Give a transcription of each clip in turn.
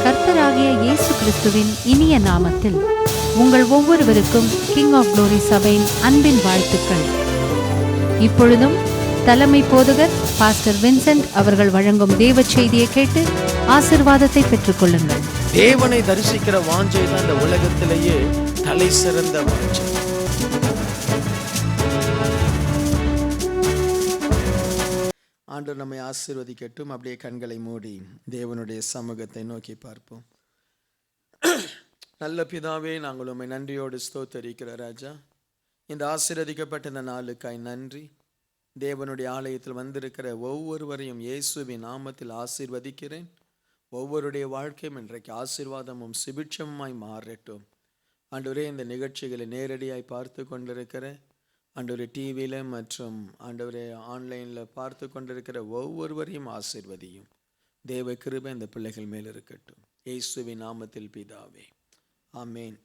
கர்த்தராகிய இயேசு கிறிஸ்துவின் இனிய நாமத்தில் உங்கள் ஒவ்வொருவருக்கும் கிங் ஆஃப் குளோரி சபையின் அன்பின் வாழ்த்துக்கள். இப்பொழுதும் தலைமை போதகர் பாஸ்டர் வின்சென்ட் அவர்கள் வழங்கும் தேவ செய்தியை கேட்டு ஆசீர்வாதத்தை பெற்றுக் கொள்ளுங்கள். தேவனை தரிசிக்கிற வாஞ்சை தான் இந்த உலகத்திலேயே தலை சிறந்த வாஞ்சை. ஆண்டவர் நம்மை ஆசீர்வதிக்கட்டும். அப்படியே கண்களை மூடி தேவனுடைய சமூகத்தை நோக்கி பார்ப்போம். நல்ல பிதாவே, நாங்கள் உம்மை நன்றியோடு ஸ்தோத்தரிக்கிற ராஜா. இந்த ஆசீர்வதிக்கப்பட்ட இந்த நாளுக்காய் நன்றி. தேவனுடைய ஆலயத்தில் வந்திருக்கிற ஒவ்வொருவரையும் இயேசுவின் நாமத்தில் ஆசீர்வதிக்கிறேன். ஒவ்வொருடைய வாழ்க்கையும் இன்றைக்கு ஆசீர்வாதமும் சுபிட்சமாய் மாறட்டும். ஆண்டவரே, இந்த நிகழ்ச்சிகளை நேரடியாய் பார்த்து கொண்டிருக்கிற ஆண்டவரே, டிவியில் மற்றும் ஆண்டவரே ஆன்லைனில் பார்த்து கொண்டிருக்கிற ஒவ்வொருவரையும் ஆசீர்வதியும். தேவ கிருபை இந்த பிள்ளைகள் மேல் இருக்கட்டும். இயேசுவின் நாமத்தில் பிதாவே, ஆமேன்.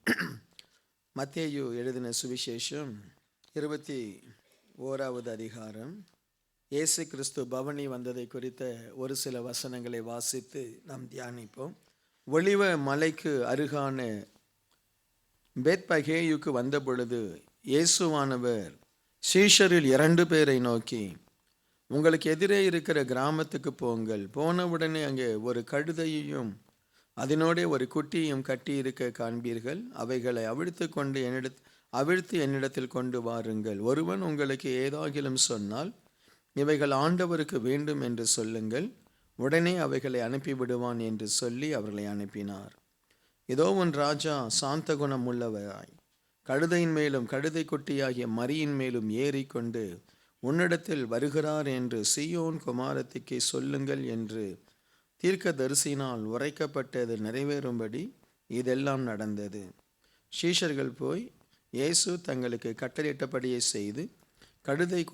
மத்தேயு எழுதின சுவிசேஷம் 21வது அதிகாரம். இயேசு கிறிஸ்து பவனி வந்ததை குறித்த ஒரு சில வசனங்களை வாசித்து நாம் தியானிப்போம். ஒலிவ மலைக்கு அருகான பெத்பகேயுக்கு வந்த பொழுது இயேசுவானவர் சீஷரில் 2 பேரை நோக்கி, உங்களுக்கு எதிரே இருக்கிற கிராமத்துக்கு போங்கள். போனவுடனே அங்கே ஒரு கழுதையையும் அதனோட ஒரு குட்டியையும் கட்டி இருக்க காண்பீர்கள். அவைகளை அவிழ்த்து என்னிடத்தில் கொண்டு வாருங்கள். ஒருவன் உங்களுக்கு ஏதாகிலும் சொன்னால், இவைகள் ஆண்டவருக்கு வேண்டும் என்று சொல்லுங்கள், உடனே அவைகளை அனுப்பிவிடுவான் என்று சொல்லி அவர்களை அனுப்பினார். இதோ உன் ராஜா சாந்த குணம் உள்ளவராய் கழுதையின் மேலும் கழுதை குட்டியாகிய மரியின் மேலும் ஏறிக்கொண்டு உன்னிடத்தில் வருகிறார் என்று சீயோன் குமாரத்திக்கு சொல்லுங்கள் என்று தீர்க்கதரிசியினால் உரைக்கப்பட்டது நிறைவேறும்படி இதெல்லாம் நடந்தது. சீஷர்கள் போய் இயேசு தங்களுக்கு கட்டளையிட்டபடியே செய்து கழுதையும்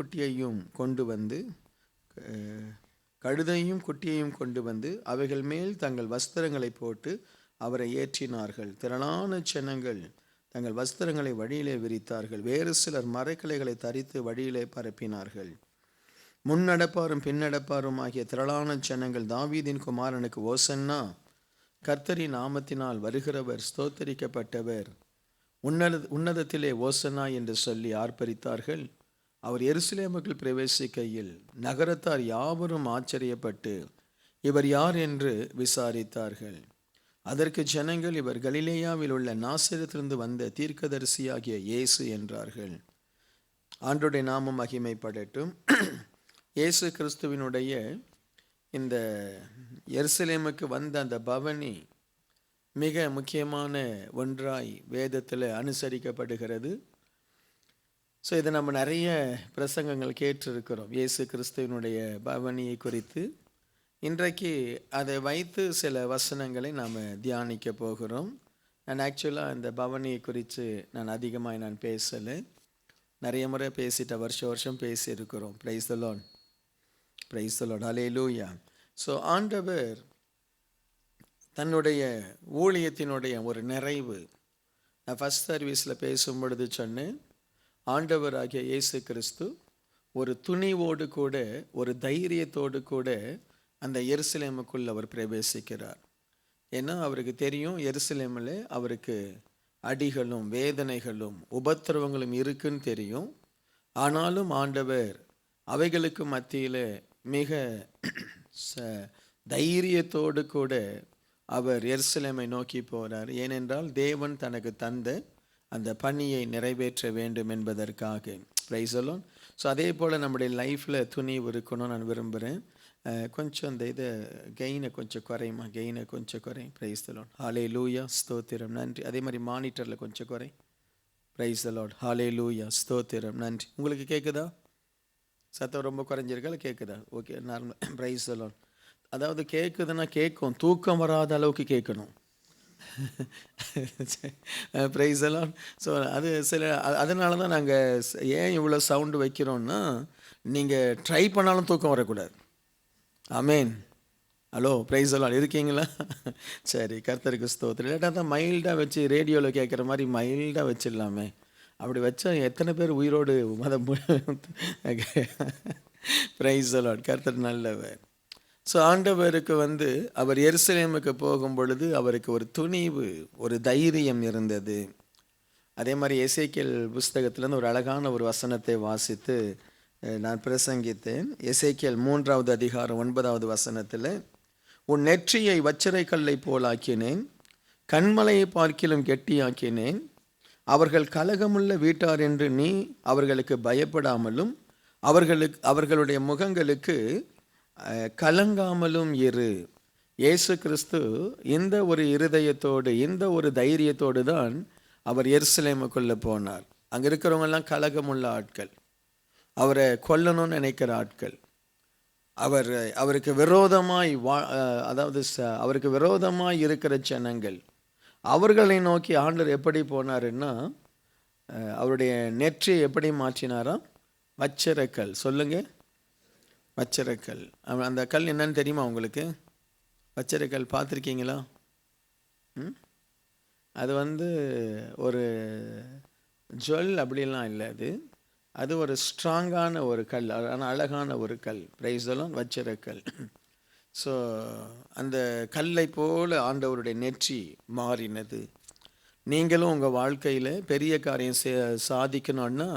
குட்டியையும் கொண்டு வந்து அவைகள் மேல் தங்கள் வஸ்திரங்களை போட்டு அவரை ஏற்றினார்கள். திரளான ஜனங்கள் தங்கள் வஸ்திரங்களை வழியிலே விரித்தார்கள். வேறு சிலர் மரக்கிளைகளை தரித்து வழியிலே பரப்பினார்கள். முன்னடப்பாரும் பின்னடப்பாரும் ஆகிய திரளான ஜனங்கள் தாவீதின் குமாரனுக்கு ஓசன்னா, கர்த்தரின் நாமத்தினால் வருகிறவர் ஸ்தோத்தரிக்கப்பட்டவர், உன்னதத்திலே ஓசன்னா என்று சொல்லி ஆர்ப்பரித்தார்கள். அவர் எருசலேமுக்குள் பிரவேசிக்கையில் நகரத்தார் யாவரும் ஆச்சரியப்பட்டு இவர் யார் என்று விசாரித்தார்கள். அதற்கு ஜனங்கள், இவர் கலிலேயாவில் உள்ள நாசரேத்திலிருந்து வந்த தீர்க்கதரிசியாகிய இயேசு என்றார்கள். ஆண்டவருடைய நாமம் மகிமைப்படட்டும். இயேசு கிறிஸ்துவினுடைய இந்த எருசலேமுக்கு வந்த அந்த பவனி மிக முக்கியமான ஒன்றாய் வேதத்தில் அனுசரிக்கப்படுகிறது. ஸோ இதை நம்ம நிறைய பிரசங்கங்கள் கேட்டிருக்கிறோம் இயேசு கிறிஸ்துவினுடைய பவனியை குறித்து. இன்றைக்கு அதை வைத்து சில வசனங்களை நாம் தியானிக்க போகிறோம். நான் ஆக்சுவலாக இந்த பவனியை குறித்து அதிகமாக பேசலை. நிறைய முறை பேசிட்ட, வருஷம் பேசியிருக்கிறோம். Price the Lord, price the Lord, hallelujah. So ஆண்டவர் தன்னுடைய ஊழியத்தினுடைய ஒரு நிறைவு, நான் ஃபஸ்ட் சர்வீஸில் பேசும் பொழுது சொன்னேன், ஆண்டவராகிய இயேசு கிறிஸ்து ஒரு துணிவோடு கூட ஒரு தைரியத்தோடு கூட அந்த எருசலேமுக்குள் அவர் பிரவேசிக்கிறார். ஏன்னா அவருக்கு தெரியும் எருசலேமில் அவருக்கு அடிகளும் வேதனைகளும் உபத்திரவங்களும் இருக்குன்னு தெரியும். ஆனாலும் ஆண்டவர் அவைகளுக்கு மத்தியில் மிக தைரியத்தோடு கூட அவர் எருசலேமை நோக்கி போகிறார். ஏனென்றால் தேவன் தனக்கு தந்த அந்த பணியை நிறைவேற்ற வேண்டும் என்பதற்காக. Price the Lord. ஸோ அதே போல் நம்முடைய லைஃப்பில் துணிவு இருக்கணும்னு நான் விரும்புகிறேன். கொஞ்சம் அந்த இதை கெயினை கொஞ்சம் குறையுமா, கெயினை கொஞ்சம் குறை. பிரைஸ் தி லார்ட், ஹல்லேலூயா, ஸ்தோத்திரம், நன்றி. அதே மாதிரி மானிட்டரில் கொஞ்சம் குறை. பிரைஸ் தி லார்ட், ஹல்லேலூயா, ஸ்தோத்திரம், நன்றி. உங்களுக்கு கேட்குதா? சத்தம் ரொம்ப குறைஞ்சிருக்கா கேட்குதா? Okay, normal. Price the Lord. அதாவது கேட்குதுன்னா கேட்கும், தூக்கம் வராத அளவுக்கு கேட்கணும். Price the Lord. ஸோ அது அதனால தான் நாங்கள் ஏன் இவ்வளோ சவுண்டு வைக்கிறோன்னா, நீங்கள் ட்ரை பண்ணாலும் தூக்கம் வரக்கூடாது. ஆமேன். ஹலோ, பிரைஸ் தி லார்ட், இருக்கீங்களா? சரி, கர்த்தருக்கு ஸ்தோத்திரம். இல்லாட்டா தான் மைல்டாக வச்சு ரேடியோவில் கேட்குற மாதிரி மைல்டாக வச்சிடலாமே. அப்படி வச்சா எத்தனை பேர் உயிரோடு மதம். பிரைஸ் தி லார்ட், கர்த்தர் நல்லவர். ஸோ ஆண்டவருக்கு அவர் எருசலேமுக்கு போகும் பொழுது அவருக்கு ஒரு துணிவு, ஒரு தைரியம் இருந்தது. அதே மாதிரி எசேக்கியேல் புஸ்தகத்திலேருந்து ஒரு அழகான ஒரு வசனத்தை வாசித்து நான் பிரசங்கித்தேன். எசேக்கியேல் 3வது அதிகாரம் 9வது வசனத்தில், உன் நெற்றியை வச்சிரை கல்லை போலாக்கினேன், கண்மலையை பார்க்கிலும் கெட்டியாக்கினேன், அவர்கள் கலகமுள்ள வீட்டார் என்று நீ அவர்களுக்கு பயப்படாமலும் அவர்களுடைய முகங்களுக்கு கலங்காமலும் இரு. இயேசு கிறிஸ்து இந்த ஒரு இருதயத்தோடு, இந்த ஒரு தைரியத்தோடு தான் அவர் எருசலேமுக்குள்ளே போனார். அங்கே இருக்கிறவங்கெல்லாம் கலகமுள்ள ஆட்கள், அவரை கொல்லணும்னு நினைக்கிற ஆட்கள், அவருக்கு விரோதமாய் அவருக்கு விரோதமாய் இருக்கிற ஜனங்கள், அவர்களை நோக்கி ஆண்டவர் எப்படி போனாருன்னா, அவருடைய நெற்றியை எப்படி மாற்றினாராம்? வச்சிரக்கல். சொல்லுங்க, வச்சிரக்கல். அந்த கல் என்னன்னு தெரியுமா உங்களுக்கு? வச்சிரக்கல் பார்த்துருக்கீங்களா? அது ஒரு ஜுவல் அப்படிலாம் இல்லை, அது ஒரு ஸ்ட்ராங்கான ஒரு கல், ஆனால் அழகான ஒரு கல். பிரைஸ் எல்லாம் வச்சிரக்கல். ஸோ அந்த கல்லை போல ஆண்டவருடைய நெற்றி மாறினது. நீங்களும் உங்கள் வாழ்க்கையில் பெரிய காரியம் சாதிக்கணும்னா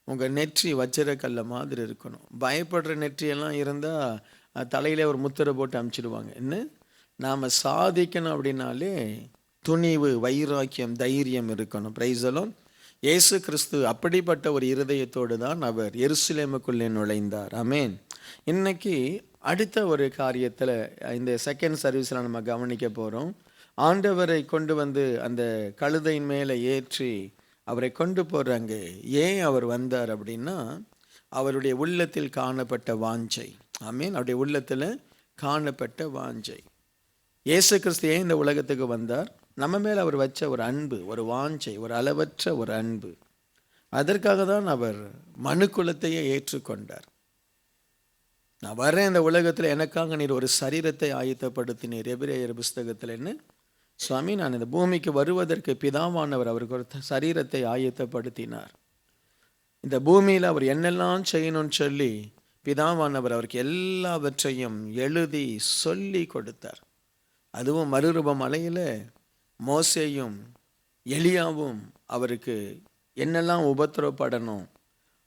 உங்கள் நெற்றி வச்சிரக்கல்ல மாதிரி இருக்கணும். பயப்படுற நெற்றியெல்லாம் இருந்தால் தலையிலே ஒரு முத்திரை போட்டு அமுச்சிடுவாங்க. என்ன, நாம் சாதிக்கணும் அப்படின்னாலே துணிவு, வைராக்கியம், தைரியம் இருக்கணும். பிரைஸ் எல்லாம். இயேசு கிறிஸ்து அப்படிப்பட்ட ஒரு இருதயத்தோடு தான் அவர் எருசலேமுக்குள்ளே நுழைந்தார். ஆமேன். இன்னைக்கு அடுத்த ஒரு காரியத்தில் இந்த செகண்ட் சர்வீஸில் நம்ம கவனிக்க போகிறோம். ஆண்டவரை கொண்டு அந்த கழுதையின் மேலே ஏற்றி அவரை கொண்டு போகிறாங்க. ஏன் அவர் வந்தார் அப்படின்னா, அவருடைய உள்ளத்தில் காணப்பட்ட வாஞ்சை. ஆமீன். அவருடைய உள்ளத்தில் காணப்பட்ட வாஞ்சை. இயேசு கிறிஸ்து ஏன் இந்த உலகத்துக்கு வந்தார்? நம்ம மேலே அவர் வச்ச ஒரு அன்பு, ஒரு வாஞ்சை, ஒரு அளவற்ற ஒரு அன்பு. அதற்காக தான் அவர் மனுக்குலத்தையே ஏற்றுக்கொண்டார். நான் வரேன் இந்த உலகத்தில், எனக்காக நீர் ஒரு சரீரத்தை ஆயத்தப்படுத்தினீர். எபிரேயர் புஸ்தகத்தில் என்ன, சுவாமி, நான் இந்த பூமிக்கு வருவதற்கு பிதாவானவர் அவருக்கு ஒரு சரீரத்தை ஆயத்தப்படுத்தினார். இந்த பூமியில் அவர் என்னெல்லாம் செய்யணும்னு சொல்லி பிதாவானவர் அவருக்கு எல்லாவற்றையும் எழுதி சொல்லி கொடுத்தார். அதுவும் மறுரூப மலையில் மோசேயும் எலியாவும் அவருக்கு என்னெல்லாம் உபத்திரப்படணும்,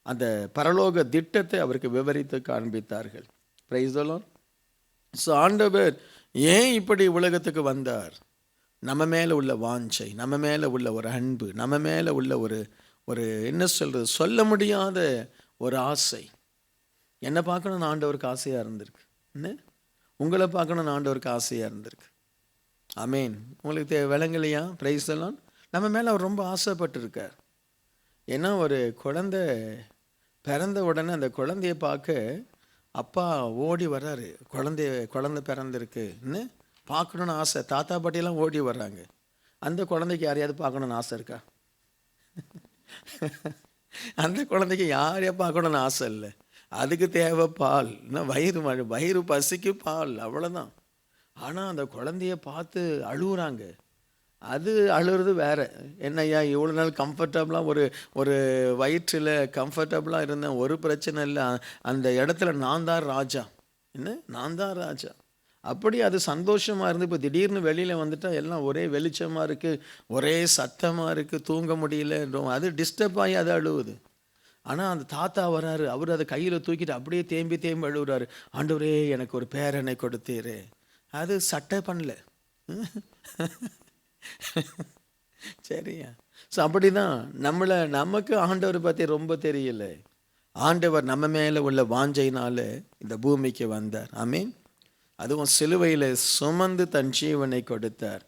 அந்த பரலோக திட்டத்தை அவருக்கு விவரித்து காண்பித்தார்கள். Praise the Lord. ஸோ ஆண்டவர் ஏன் இப்படி உலகத்துக்கு வந்தார்? நம்ம மேலே உள்ள வாஞ்சை, நம்ம மேலே உள்ள ஒரு அன்பு, நம்ம மேலே உள்ள ஒரு என்ன சொல்கிறது, சொல்ல முடியாத ஒரு ஆசை. என்னை பார்க்கணுன்னு ஆண்டவருக்கு ஆசையாக இருந்திருக்கு. என்ன, உங்களை பார்க்கணுன்னு ஆண்டவருக்கு ஆசையாக இருந்திருக்கு. ஆமேன். உங்களுக்கு விளங்கலையா? Price the Lord. நம்ம மேலே அவர் ரொம்ப ஆசைப்பட்டிருக்கார். ஏன்னா ஒரு குழந்தை பிறந்த உடனே அந்த குழந்தைய பார்க்க அப்பா ஓடி வர்றாரு. குழந்தை பிறந்திருக்குன்னு பார்க்கணுன்னு ஆசை. தாத்தா பாட்டியெல்லாம் ஓடி வர்றாங்க. அந்த குழந்தைக்கு யாரையாவது பார்க்கணுன்னு ஆசை இருக்கா? அந்த குழந்தைக்கு யாரையா பார்க்கணுன்னு ஆசை இல்லை. அதுக்கு தேவை பால். இன்னும் வயிறு பசிக்கு பால், அவ்வளோதான். ஆனால் அந்த குழந்தைய பார்த்து அழுகுறாங்க. அது அழுகிறது வேற. என்னய்யா இவ்வளோ நாள் கம்ஃபர்டபுளாக ஒரு வயிற்றில் கம்ஃபர்டபுளாக இருந்தேன், ஒரு பிரச்சனை இல்லை, அந்த இடத்துல நான் தான் ராஜா. என்ன, நான் தான் ராஜா. அப்படி அது சந்தோஷமாக இருந்து இப்போ திடீர்னு வெளியில் வந்துட்டால் எல்லாம் ஒரே வெளிச்சமாக இருக்குது, ஒரே சத்தமாக இருக்குது, தூங்க முடியல, அது டிஸ்டர்ப் ஆகி அது அழுவுது. ஆனால் அந்த தாத்தா வராரு, அவர் அதை கையில் தூக்கிட்டு அப்படியே தேம்பி அழுகுறாரு. ஆண்டவரே, எனக்கு ஒரு பேரனை கொடுத்தீரே. அது சட்டை பண்ணல. சரியா? ஸோ அப்படி தான் நமக்கு ஆண்டவரை பற்றி ரொம்ப தெரியல. ஆண்டவர் நம்ம மேலே உள்ள வாஞ்சையினால் இந்த பூமிக்கு வந்தார். ஆமீன். அதுவும் சிலுவையில் சுமந்து தன் ஜீவனை கொடுத்தார்.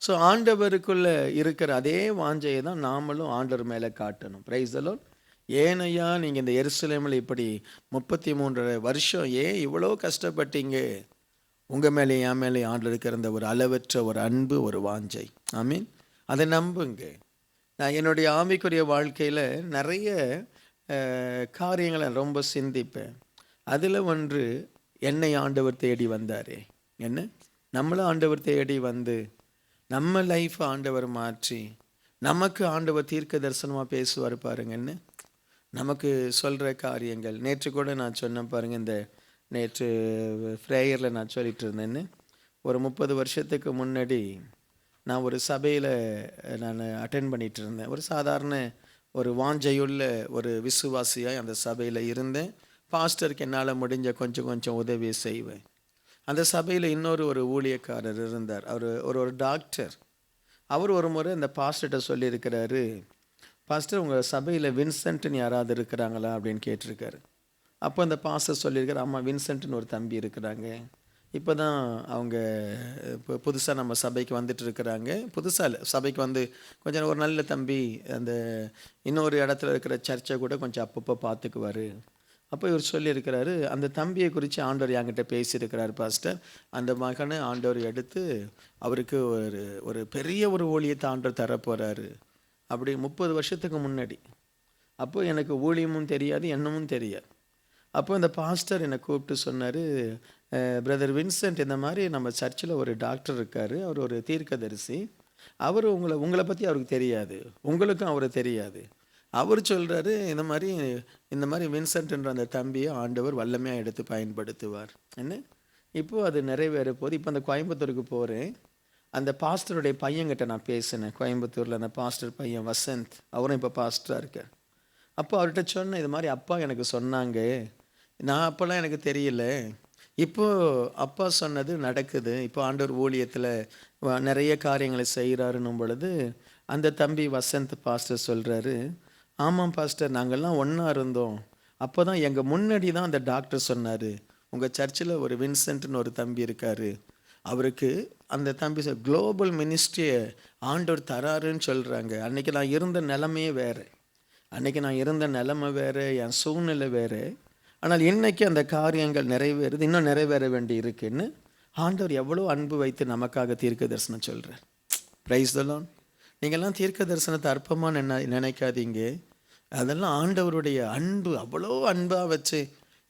ஸோ ஆண்டவருக்குள்ளே இருக்கிற அதே வாஞ்சையை தான் நாமளும் ஆண்டவர் மேலே காட்டணும். Price the Lord. ஏனையா நீங்கள் இந்த எருசலேமில் இப்படி 33 வருஷம் ஏன் இவ்வளோ கஷ்டப்பட்டீங்க? உங்கள் மேலே என் மேலே ஆண்டவர் இருக்கிற அந்த ஒரு அளவற்ற ஒரு அன்பு, ஒரு வாஞ்சை. ஆமீன். அதை நம்புங்க. நான் என்னுடைய ஆவிக்குரிய வாழ்க்கையில் நிறைய காரியங்களை ரொம்ப சிந்திப்பேன். அதில் ஒன்று, என்னை ஆண்டவர் தேடி வந்தாரே. என்ன, நம்மளும் ஆண்டவர் தேடி வந்து நம்ம லைஃப்பை ஆண்டவர் மாற்றி நமக்கு ஆண்டவர் தீர்க்க தரிசனமாக பேசுவார் பாருங்க. என்ன, நமக்கு சொல்கிற காரியங்கள். நேற்று கூட நான் சொன்னேன் பாருங்கள், இந்த நேற்று ப்ரேயரில் நான் சொல்லிட்டு இருந்தேன்னு, ஒரு 30 வருஷத்துக்கு முன்னாடி நான் ஒரு சபையில் நான் அட்டென்ட் பண்ணிகிட்டு இருந்தேன். ஒரு சாதாரண ஒரு வாஞ்சையுள்ள ஒரு விசுவாசியாக அந்த சபையில் இருந்தேன். பாஸ்டருக்கு என்னால் முடிஞ்ச கொஞ்சம் உதவி செய்வேன். அந்த சபையில் ஒரு ஊழியக்காரர் இருந்தார். அவர் ஒரு டாக்டர். அவர் ஒரு முறை இந்த பாஸ்டர்கிட்ட சொல்லியிருக்கிறாரு, பாஸ்டர் உங்கள் சபையில் வின்சென்ட்னு யாராவது இருக்கிறாங்களா அப்படின்னு கேட்டிருக்காரு. அப்போ அந்த பாஸ்டர் சொல்லியிருக்காரு, ஆமாம் வின்சென்ட்னு ஒரு தம்பி இருக்கிறாங்க. இப்போ தான் அவங்க புதுசாக நம்ம சபைக்கு வந்துட்டு இருக்கிறாங்க. புதுசாக இல்லை, சபைக்கு வந்து கொஞ்சம் ஒரு நல்ல தம்பி. அந்த இன்னொரு இடத்துல இருக்கிற சர்ச்சை கூட கொஞ்சம் அப்பப்போ பார்த்துக்குவார். அப்போ இவர் சொல்லியிருக்கிறாரு, அந்த தம்பியை குறித்து ஆண்டவர் என்கிட்ட பேசியிருக்கிறார் பாஸ்டர். அந்த மகனை ஆண்டவர் எடுத்து அவருக்கு ஒரு பெரிய ஒரு ஊழியத்தை ஆண்டவர் தரப்போகிறாரு. அப்படி 30 வருஷத்துக்கு முன்னாடி. அப்போ எனக்கு ஊழியமும் தெரியாது, எண்ணமும் தெரியாது. அப்போ இந்த பாஸ்டர் என்னை கூப்பிட்டு சொன்னார், பிரதர் வின்சென்ட், இந்த மாதிரி நம்ம சர்ச்சில் ஒரு டாக்டர் இருக்கார், அவர் ஒரு தீர்க்கதரிசி. அவர் உங்களை பற்றி அவருக்கு தெரியாது, உங்களுக்கும் அவரை தெரியாது. அவர் சொல்கிறாரு, இந்த மாதிரி வின்சென்ட்ன்ற அந்த தம்பியை ஆண்டவர் வல்லமையாக எடுத்து பயன்படுத்துவார் என்ன. இப்போது அது நிறைவேற போது. இப்போ அந்த கோயம்புத்தூருக்கு போகிறேன். அந்த பாஸ்டருடைய பையன்கிட்ட நான் பேசினேன். கோயம்புத்தூரில் அந்த பாஸ்டர் பையன் வசந்த், அவரும் இப்போ பாஸ்டராக இருக்கார். அப்போ அவர்கிட்ட சொன்னேன், இது மாதிரி அப்பா எனக்கு சொன்னாங்க, நான் அப்போல்லாம் எனக்கு தெரியல, இப்போது அப்பா சொன்னது நடக்குது, இப்போ ஆண்டவர் ஊழியத்தில் நிறைய காரியங்களை செய்கிறாருன்னும் பொழுது அந்த தம்பி வசந்த் பாஸ்டர் சொல்கிறாரு, ஆமாம் பாஸ்டர், நாங்கள்லாம் ஒன்றா இருந்தோம். அப்போ தான் எங்கள் முன்னாடி தான் அந்த டாக்டர் சொன்னார், உங்கள் சர்ச்சில் ஒரு வின்சென்ட்னு ஒரு தம்பி இருக்கார், அவருக்கு அந்த தம்பி குளோபல் மினிஸ்ட்ரியை ஆண்டவர் தராருன்னு சொல்கிறாங்க. அன்றைக்கி நான் இருந்த நிலைமையே வேறு, என் சூழ்நிலை வேறு. ஆனால் இன்றைக்கி அந்த காரியங்கள் நிறைவேறுது, இன்னும் நிறைவேற வேண்டி இருக்குன்னு ஆண்டவர் எவ்வளோ அன்பு வைத்து நமக்காக தீர்க்க தரிசனம் சொல்கிறார். Price the Lord. நீங்கள்லாம் தீர்க்க தரிசனத்தை அற்பமாக நினைக்காதீங்க. அதெல்லாம் ஆண்டவருடைய அன்பு. அவ்வளோ அன்பாக வச்சு,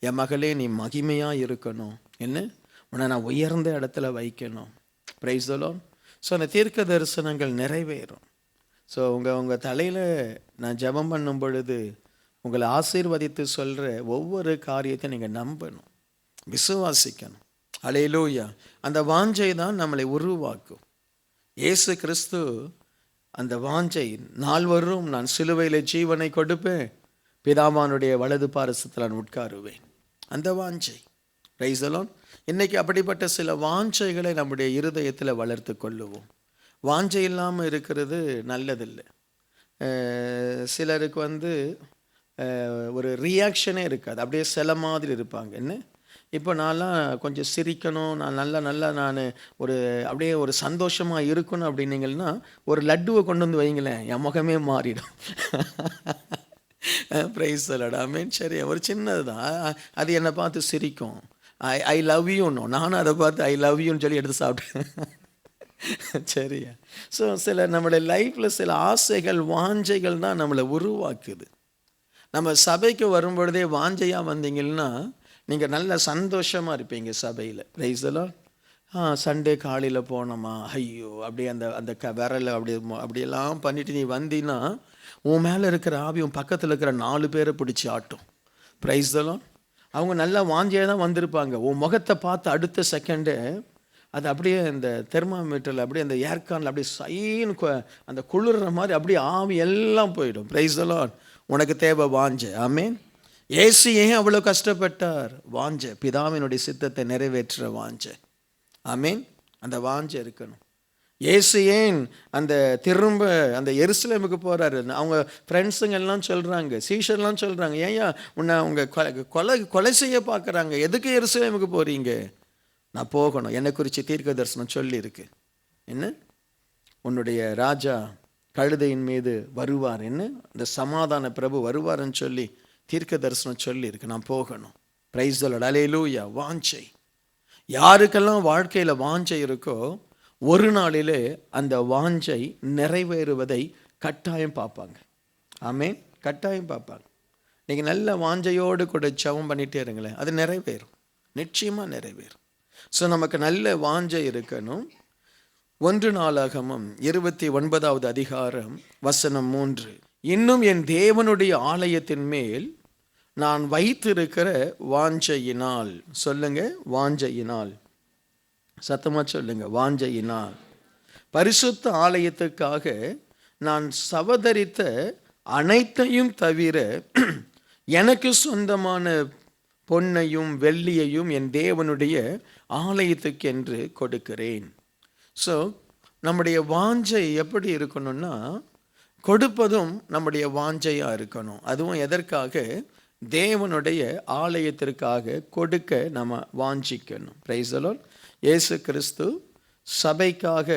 என் மகளே நீ மகிமையாக இருக்கணும், உன்னை நான் உயர்ந்த இடத்துல வைக்கணும். Price the Lord. ஸோ அந்த தீர்க்க தரிசனங்கள் நிறைவேறும். ஸோ உங்கள் தலையில் நான் ஜெபம் பண்ணும் பொழுது உங்களை ஆசீர்வதித்து சொல்கிற ஒவ்வொரு காரியத்தை நீங்கள் நம்பணும், விசுவாசிக்கணும். அல்லேலூயா. அந்த வாஞ்சை தான் நம்மளை உருவாக்கும். இயேசு கிறிஸ்து அந்த வாஞ்சை, நால்வரும் நான் சிலுவையில் ஜீவனை கொடுப்பேன், பிதாவானுடைய வலது பாரசத்தில் நான் உட்காருவேன், அந்த வாஞ்சை. Price the Lord. இன்றைக்கி அப்படிப்பட்ட சில வாஞ்சைகளை நம்முடைய இருதயத்தில் வளர்த்து கொள்ளுவோம். வாஞ்சை இல்லாமல் இருக்கிறது நல்லதில்லை. சிலருக்கு ஒரு ரியாக்ஷனே இருக்காது, அப்படியே சில மாதிரி இருப்பாங்க. இப்போ நான்லாம் கொஞ்சம் சிரிக்கணும், நான் நான் அப்படியே ஒரு சந்தோஷமாக இருக்கணும் அப்படின்னீங்கன்னா ஒரு லட்டுவை கொண்டு வந்து வைங்களேன், என் முகமே மாறிடும். Praise the Lord. ஆமென். சரி, ஒரு சின்னது தான், அது என்னை பார்த்து சிரிக்கும். ஐ லவ் யூன்னு, நானும் அதை பார்த்து ஐ லவ் யூன்னு சொல்லி எடுத்து சாப்பிட்டேன். சரியா? ஸோ நம்மளுடைய லைஃப்பில் சில ஆசைகள், வாஞ்சைகள் தான் நம்மளை உருவாக்குது. நம்ம சபைக்கு வரும்பொழுதே வாஞ்சையாக வந்தீங்கன்னா நீங்கள் நல்ல சந்தோஷமாக இருப்பீங்க சபையில். Price the Lord. சண்டே காலையில் போனோமா, ஐயோ அப்படியே அந்த விரலை அப்படியெல்லாம் பண்ணிவிட்டு நீ வந்தீங்கன்னா உன் மேலே இருக்கிற ஆவி உன் பக்கத்தில் இருக்கிற 4 பேரை பிடிச்சி ஆட்டும். Price the Lord. அவங்க நல்லா வாஞ்சையாக தான் வந்திருப்பாங்க. உன் முகத்தை பார்த்து அடுத்த செகண்டு அது அப்படியே இந்த தெர்மாமீட்டரில் அப்படியே அந்த ஏர்கானில் அப்படியே சைன்னு அந்த குளிர்ற மாதிரி அப்படியே ஆவி எல்லாம் போயிடும். Price the Lord. உனக்கு தேவை வாஞ்சை. ஆமென். இயேசு ஏன் அவ்வளோ கஷ்டப்பட்டார்? வாஞ்சை, பிதாவினுடைய சித்தத்தை நிறைவேற்ற வாஞ்சை. ஆமென். அந்த வாஞ்சை இருக்கணும். இயேசு ஏன் திரும்ப அந்த எருசலேமுக்கு போகிறாரு? அவங்க ஃப்ரெண்ட்ஸுங்க எல்லாம் சொல்கிறாங்க, சீஷர்லாம் சொல்கிறாங்க, ஏன் உன்னை அவங்க கொலை செய்ய பார்க்குறாங்க, எதுக்கு எருசலேமுக்கு போகிறீங்க? நான் போகணும், என்னை குறித்து தீர்க்க தரிசனம் சொல்லியிருக்கு. உன்னுடைய ராஜா கழுதையின் மீது வருவார், இந்த சமாதான பிரபு வருவார்ன்னு சொல்லி தீர்க்க தரிசனம் சொல்லியிருக்கு. நான் போகணும். Praise the Lord. அல்லேலூயா. வாஞ்சை. யாருக்கெல்லாம் வாழ்க்கையில் வாஞ்சை இருக்கோ ஒரு நாளிலே அந்த வாஞ்சை நிறைவேறுவதை கட்டாயம் பார்ப்பாங்க. ஆமென். கட்டாயம் பார்ப்பாங்க. நீங்கள் நல்ல வாஞ்சையோடு கூட ஜெபம் பண்ணிகிட்டே இருங்களேன், அது நிறைவேறும், நிச்சயமாக நிறைவேறும். ஸோ நமக்கு நல்ல வாஞ்சை இருக்கணும். 1 நாளாகமம் 29வது அதிகாரம் வசனம் 3, இன்னும் என் தேவனுடைய ஆலயத்தின் மேல் நான் வைத்திருக்கிற வாஞ்சையினால். சொல்லுங்க, வாஞ்சையினால். சத்தமா சொல்லுங்க, வாஞ்சையினால். பரிசுத்த ஆலயத்துக்காக நான் சவதரித்த அனைத்தையும் தவிர எனக்கு சொந்தமான பொன்னையும் வெள்ளியையும் என் தேவனுடைய ஆலயத்துக்கென்று கொடுக்கிறேன். ஸோ நம்முடைய வாஞ்சை எப்படி இருக்கணும்னா, கொடுப்பதும் நம்முடைய வாஞ்சையாக இருக்கணும். அதுவும் எதற்காக? தேவனுடைய ஆலயத்திற்காக கொடுக்க நம்ம வாஞ்சிக்கணும். Price the Lord. இயேசு கிறிஸ்து சபைக்காக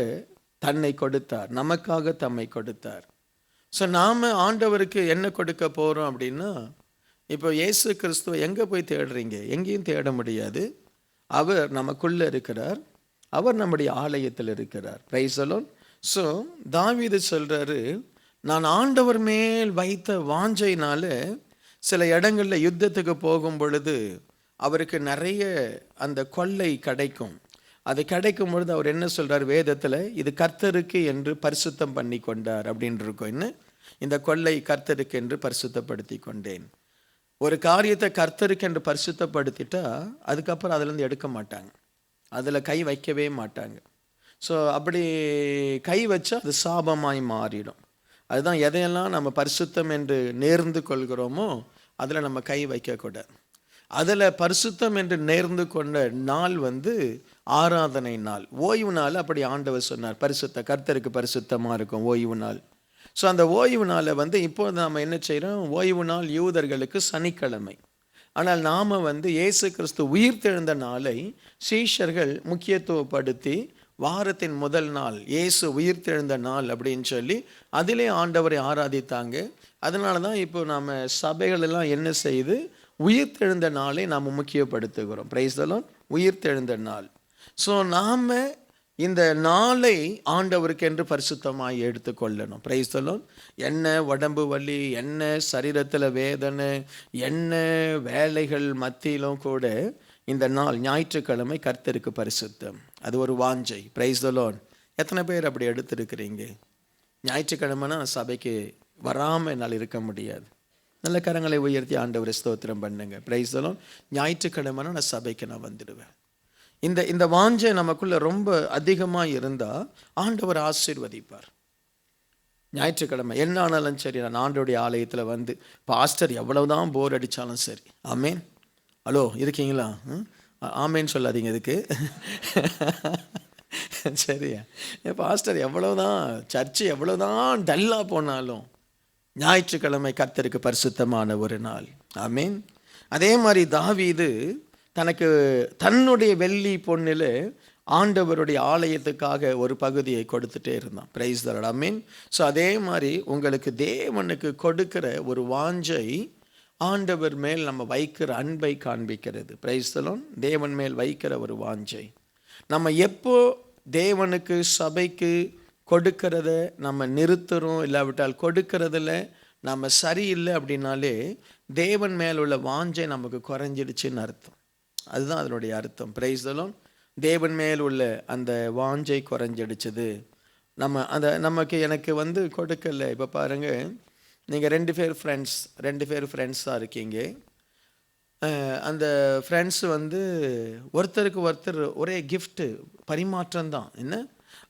தன்னை கொடுத்தார், நமக்காக தம்மை கொடுத்தார். ஸோ நாம் ஆண்டவருக்கு என்ன கொடுக்க போகிறோம் அப்படின்னா, இப்போ இயேசு கிறிஸ்துவ எங்கே போய் தேடுறீங்க? எங்கேயும் தேட முடியாது. அவர் நமக்குள்ளே இருக்கிறார், அவர் நம்முடைய ஆலயத்தில் இருக்கிறார். Price the Lord. ஸோ தாவீது சொல்கிறாரு, நான் ஆண்டவர் மேல் வைத்த வாஞ்சையினால சில இடங்களில் யுத்தத்துக்கு போகும் பொழுது அவருக்கு நிறைய அந்த கொள்ளை கிடைக்கும். அது கிடைக்கும் பொழுது அவர் என்ன சொல்கிறார் வேதத்தில்? இது கர்த்தருக்கு என்று பரிசுத்தம் பண்ணி கொண்டார் அப்படின்னு இருக்கும். என்ன? இந்த கொள்ளை கர்த்தருக்கு என்று பரிசுத்தப்படுத்தி கொண்டேன். ஒரு காரியத்தை கர்த்தருக்கு என்று பரிசுத்தப்படுத்திட்டா அதுக்கப்புறம் அதுலேருந்து எடுக்க மாட்டாங்க, அதில் கை வைக்கவே மாட்டாங்க. ஸோ அப்படி கை வச்சா அது சாபமாய் மாறிடும். அதுதான், எதையெல்லாம் நம்ம பரிசுத்தம் என்று நேர்ந்து கொள்கிறோமோ அதில் நம்ம கை வைக்கக்கூடாது. அதில் பரிசுத்தம் என்று நேர்ந்து கொண்ட நாள் ஆராதனை நாள், ஓய்வு நாள். அப்படி ஆண்டவர் சொன்னார், பரிசுத்த கர்த்தருக்கு பரிசுத்தமாக இருக்கும் ஓய்வு நாள். ஸோ அந்த ஓய்வு நாளை இப்போது நாம் என்ன செய்கிறோம்? ஓய்வு நாள் யூதர்களுக்கு சனிக்கிழமை. ஆனால் நாம் இயேசு கிறிஸ்து உயிர்த்தெழுந்த நாளை சீஷர்கள் முக்கியத்துவப்படுத்தி வாரத்தின் முதல் நாள் இயேசு உயிர்த்தெழுந்த நாள் அப்படின்னு சொல்லி அதிலே ஆண்டவரை ஆராதித்தாங்க. அதனால தான் இப்போ நாம் சபைகளெல்லாம் என்ன செய்து உயிர்த்தெழுந்த நாளை நாம் முக்கியப்படுத்துகிறோம். Price the Lord. உயிர்த்தெழுந்த நாள். ஸோ நாம் இந்த நாளை ஆண்டவருக்கு என்று பரிசுத்தமாக எடுத்துக்கொள்ளணும். Price the Lord. என்ன உடம்பு வலி, என்ன சரீரத்தில் வேதனை, என்ன வேலைகள் மத்தியிலும் கூட இந்த நாள் ஞாயிற்றுக்கிழமை கர்த்தருக்கு பரிசுத்தம். அது ஒரு வாஞ்சை. Price the Lord. எத்தனை பேர் அப்படி எடுத்திருக்கிறீங்க? ஞாயிற்றுக்கிழமைனா சபைக்கு வராமல் என்னால் இருக்க முடியாது. நல்ல கரங்களை உயர்த்தி ஆண்டவரை ஸ்தோத்திரம் பண்ணுங்க. Price the Lord. ஞாயிற்றுக்கிழமைனா நான் சபைக்கு நான் வந்துடுவேன். இந்த வாஞ்சை நமக்குள்ள ரொம்ப அதிகமாக இருந்தால் ஆண்டவர் ஆசீர்வதிப்பார். ஞாயிற்றுக்கிழமை என்ன ஆனாலும் சரி, நான் ஆண்டவருடைய ஆலயத்தில் பாஸ்டர் எவ்வளவுதான் போர் அடித்தாலும் சரி. ஆமேன். ஹலோ, இருக்கீங்களா? ஆமேன்னு சொல்லாதீங்க இதுக்கு. சரியா? பாஸ்டர் எவ்வளோதான் சர்ச்சு எவ்வளோதான் டல்லாக போனாலும் ஞாயிற்றுக்கிழமை கர்த்தருக்கு பரிசுத்தமான ஒரு நாள். ஆமேன். அதே மாதிரி தாவீது தனக்கு தன்னுடைய வெள்ளி பொன்னில் ஆண்டவருடைய ஆலயத்துக்காக ஒரு பகுதியை கொடுத்துட்டே இருந்தான். Price the Lord. Amen. So அதே மாதிரி உங்களுக்கு தேவனுக்கு கொடுக்கிற ஒரு வாஞ்சை ஆண்டவர் மேல் நம்ம வைக்கிற அன்பை காண்பிக்கிறது. Price the Lord. தேவன் மேல் வைக்கிற ஒரு வாஞ்சை. நம்ம எப்போ தேவனுக்கு சபைக்கு கொடுக்கிறத நம்ம நிறுத்துகிறோம், இல்லாவிட்டால் கொடுக்கறதில் நம்ம சரியில்லை அப்படின்னாலே தேவன் மேல் உள்ள வாஞ்சை நமக்கு குறைஞ்சிடுச்சுன்னு அர்த்தம். அதுதான் அதனுடைய அர்த்தம். Price the Lord. தேவன் மேல் உள்ள அந்த வாஞ்சை குறைஞ்சிடுச்சுது. நமக்கு எனக்கு கொடுக்கல. இப்போ பாருங்கள், நீங்கள் ரெண்டு பேர் ஃப்ரெண்ட்ஸாக இருக்கீங்க. அந்த ஃப்ரெண்ட்ஸ் ஒருத்தருக்கு ஒருத்தர் ஒரே கிஃப்ட்டு பரிமாற்றம் தான். என்ன,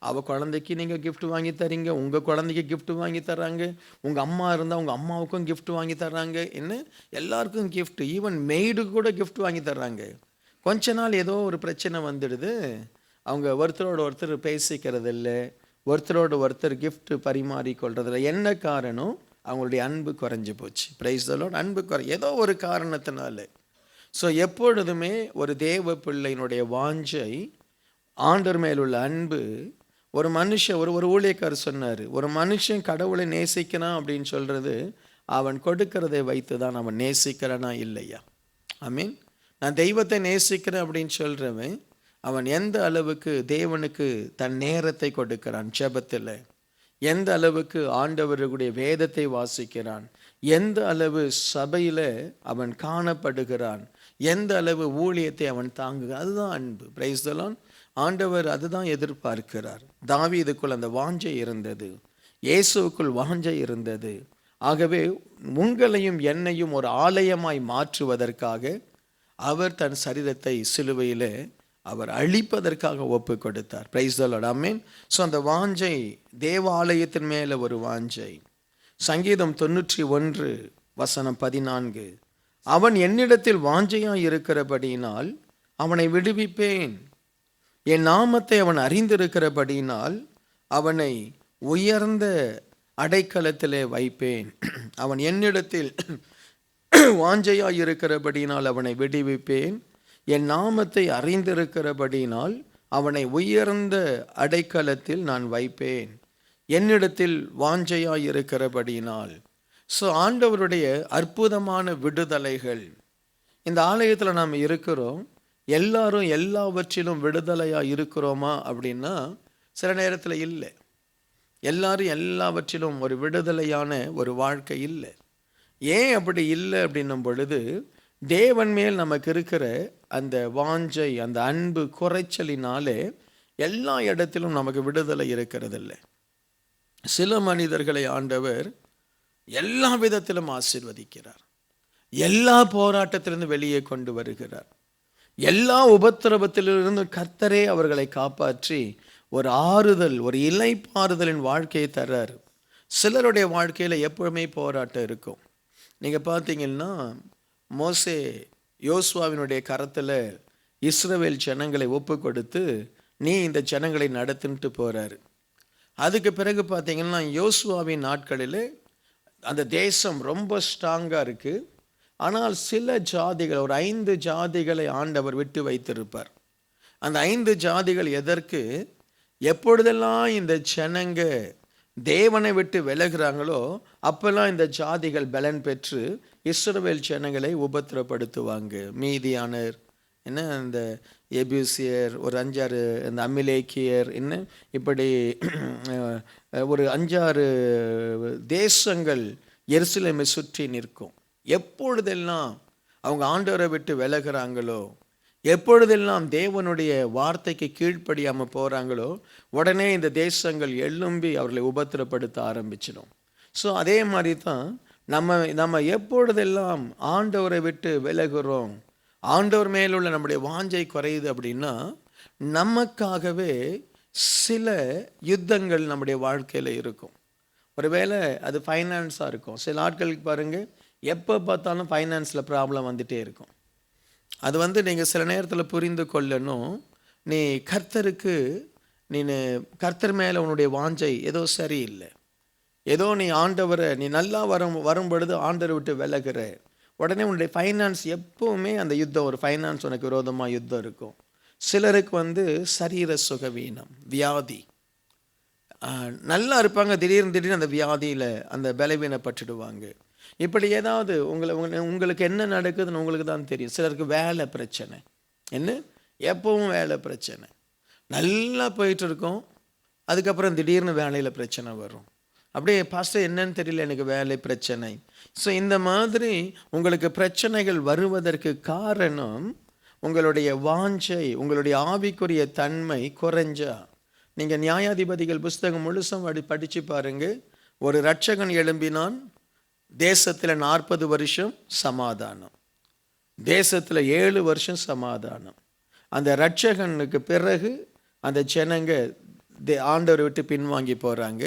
அவள் குழந்தைக்கு நீங்கள் கிஃப்ட் வாங்கி தரீங்க, உங்கள் குழந்தைக்கு கிஃப்ட் வாங்கி தர்றாங்க, உங்கள் அம்மா இருந்தால் உங்கள் அம்மாவுக்கும் கிஃப்ட் வாங்கி தர்றாங்க. என்ன, எல்லாருக்கும் கிஃப்ட், ஈவன் மெய்டுக்கு கூட கிஃப்ட் வாங்கி தர்றாங்க. கொஞ்ச நாள் ஏதோ ஒரு பிரச்சனை வந்துடுது, அவங்க ஒருத்தரோட ஒருத்தர் பேசிக்கிறது இல்லை, ஒருத்தரோட ஒருத்தர் கிஃப்ட் பரிமாறிக்கொள்றதில்ல. என்ன காரணம்? அவங்களுடைய அன்பு குறைஞ்சி போச்சு. Price the Lord. அன்பு ஏதோ ஒரு காரணத்தினால. ஸோ எப்பொழுதுமே ஒரு தேவ பிள்ளையினுடைய வாஞ்சை, ஆண்டவர் மேலுள்ள அன்பு. ஒரு மனுஷன் ஒரு ஊழியக்காரர் சொன்னார், ஒரு மனுஷன் கடவுளை நேசிக்கிறான் அப்படின்னு சொல்கிறது அவன் கொடுக்கறதை வைத்து தான் அவன் நேசிக்கிறானா இல்லையா? ஐ மீன், நான் தெய்வத்தை நேசிக்கிறேன் அப்படின்னு சொல்கிறவன் அவன் எந்த அளவுக்கு தேவனுக்கு தன் நேரத்தை கொடுக்கிறான், ஜெபத்தில் எந்த அளவுக்கு ஆண்டவருடைய வேதத்தை வாசிக்கிறான், எந்த அளவு சபையில் அவன் காணப்படுகிறான், எந்த அளவு ஊழியத்தை அவன் தாங்குகிறான், அதுதான் அன்பு. Price the Lord. ஆண்டவர் அதுதான் எதிர்பார்க்கிறார். தாவீதுக்குள் அந்த வாஞ்சை இருந்தது, இயேசுவுக்குள் வாஞ்சை இருந்தது. ஆகவே உங்களையும் என்னையும் ஒரு ஆலயமாய் மாற்றுவதற்காக அவர் தன் சரீரத்தை சிலுவையில் அவர் அழிப்பதற்காக ஒப்பு கொடுத்தார். Price the Lord. Amen. So அந்த வாஞ்சை, தேவ ஆலயத்தின் மேலே ஒரு வாஞ்சை. சங்கீதம் 91:14, அவன் என்னிடத்தில் வாஞ்சையாய் இருக்கிறபடியினால் அவனை விடுவிப்பேன், என் நாமத்தை அவன் அறிந்திருக்கிறபடியினால் அவனை உயர்ந்த அடைக்கலத்திலே வைப்பேன். அவன் என்னிடத்தில் வாஞ்சையாய் இருக்கிறபடியினால் அவனை விடுவிப்பேன், என் நாமத்தை அறிந்திருக்கிறபடியினால் அவனை உயர்ந்த அடைக்கலத்தில் நான் வைப்பேன், என்னிடத்தில் வாஞ்சையாய் இருக்கிறபடியினால். ஸோ ஆண்டவருடைய அற்புதமான விடுதலைகள். இந்த ஆலயத்தில் நாம் இருக்கிறோம், எல்லாரும் எல்லாவற்றிலும் விடுதலையாக இருக்கிறோமா அப்படின்னா சில நேரத்தில் இல்லை. எல்லாரும் எல்லாவற்றிலும் ஒரு விடுதலையான ஒரு வாழ்க்கை இல்லை. ஏன் அப்படி இல்லை அப்படின்னும் பொழுது, தேவன் மேல் நமக்கு இருக்கிற அந்த வாஞ்சை, அந்த அன்பு குறைச்சலினாலே எல்லா இடத்திலும் நமக்கு விடுதலை இருக்கிறதில்லை. சில மனிதர்களை ஆண்டவர் எல்லா விதத்திலும் ஆசீர்வதிக்கிறார், எல்லா போராட்டத்திலிருந்து வெளியே கொண்டு வருகிறார், எல்லா உபத்திரவத்திலிருந்து கர்த்தரே அவர்களை காப்பாற்றி ஒரு ஆறுதல், ஒரு இளைப்பாறுதலின் வாழ்க்கையை தர்றார். சிலருடைய வாழ்க்கையில் எப்பவுமே போராட்டம் இருக்கும். நீங்கள் பார்த்தீங்கன்னா மோசே யோசுவாவினுடைய கரத்தில் இஸ்ரவேல் ஜனங்களை ஒப்பு கொடுத்து நீ இந்த ஜனங்களை நடத்தின்ட்டு போகிறாரு. அதுக்கு பிறகு பார்த்தீங்கன்னா யோசுவாவின் நாட்களில் அந்த தேசம் ரொம்ப ஸ்ட்ராங்காக இருக்குது. ஆனால் சில ஜாதிகள், ஒரு 5 ஜாதிகளை ஆண்டவர் விட்டு வைத்திருப்பார். அந்த 5 ஜாதிகள் எதற்கு? எப்பொழுதெல்லாம் இந்த ஜனங்க தேவனை விட்டு விலகுறாங்களோ அப்பெல்லாம் இந்த ஜாதிகள் பலன் பெற்று இஸ்ரவேல் ஜனங்களை உபத்திரப்படுத்துவாங்க. மீதியானர், என்ன இந்த எபியூசியர், ஒரு 5-6 இந்த அமிலேக்கியர், என்ன இப்படி ஒரு 5-6 தேசங்கள் எருசலேமை சுற்றி நிற்கும். எப்பொழுதெல்லாம் அவங்க ஆண்டவரை விட்டு விலகுறாங்களோ, எப்பொழுதெல்லாம் தேவனுடைய வார்த்தைக்கு கீழ்ப்படியாமல் போகிறாங்களோ, உடனே இந்த தேசங்கள் எழும்பி அவர்களை உபத்திரப்படுத்த ஆரம்பிச்சிடும். ஸோ அதே மாதிரி தான் நம்ம எப்பொழுதெல்லாம் ஆண்டவரை விட்டு விலகுறோம், ஆண்டவர் மேலுள்ள நம்முடைய வாஞ்சை குறையுது அப்படின்னா, நமக்காகவே சில யுத்தங்கள் நம்முடைய வாழ்க்கையில் இருக்கும். ஒருவேளை அது ஃபைனான்ஸாக இருக்கும். சில ஆட்களுக்கு பாருங்கள், எப்போ பார்த்தாலும் ஃபைனான்ஸில் ப்ராப்ளம் வந்துகிட்டே இருக்கும். அது நீங்கள் சில நேரத்தில் புரிந்து கொள்ளணும். நீ கர்த்தர் மேலே உன்னுடைய வாஞ்சை ஏதோ சரியில்லை. ஏதோ நீ ஆண்டவரை, நீ நல்லா வரும் பொழுது ஆண்டவரை விட்டு விலகுற உடனே உன்னுடைய ஃபைனான்ஸ் எப்போவுமே அந்த யுத்தம், ஒரு ஃபைனான்ஸ் உனக்கு விரோதமாக யுத்தம் இருக்கும். சிலருக்கு சரீர சுகவீனம், வியாதி, நல்லா இருப்பாங்க, திடீர்னு அந்த வியாதியில் அந்த பலவீனப்பட்டுடுவாங்க. இப்படி ஏதாவது உங்களுக்கு என்ன நடக்குதுன்னு உங்களுக்கு தான் தெரியும். சிலருக்கு வேலை பிரச்சனை, என்ன எப்பவும் வேலை பிரச்சனை, நல்லா போயிட்டு இருக்கோம், அதுக்கப்புறம் திடீர்னு வேலையில் பிரச்சனை வரும். அப்படியே பாஸ்டர் என்னன்னு தெரியல, எனக்கு வேலை பிரச்சனை. ஸோ இந்த மாதிரி உங்களுக்கு பிரச்சனைகள் வருவதற்கு காரணம் உங்களுடைய வாஞ்சை, உங்களுடைய ஆவிக்குரிய தன்மை குறைஞ்சா. நீங்கள் நியாயாதிபதிகள் புஸ்தகம் முழுசும் படித்து பாருங்க. ஒரு இரட்சகன் எழும்பினான், தேசத்தில் 40 வருஷம் சமாதானம், தேசத்தில் 7 வருஷம் சமாதானம். அந்த இரட்சகனுக்கு பிறகு அந்த ஜனங்க ஆண்டவரை விட்டு பின்வாங்கி போகிறாங்க.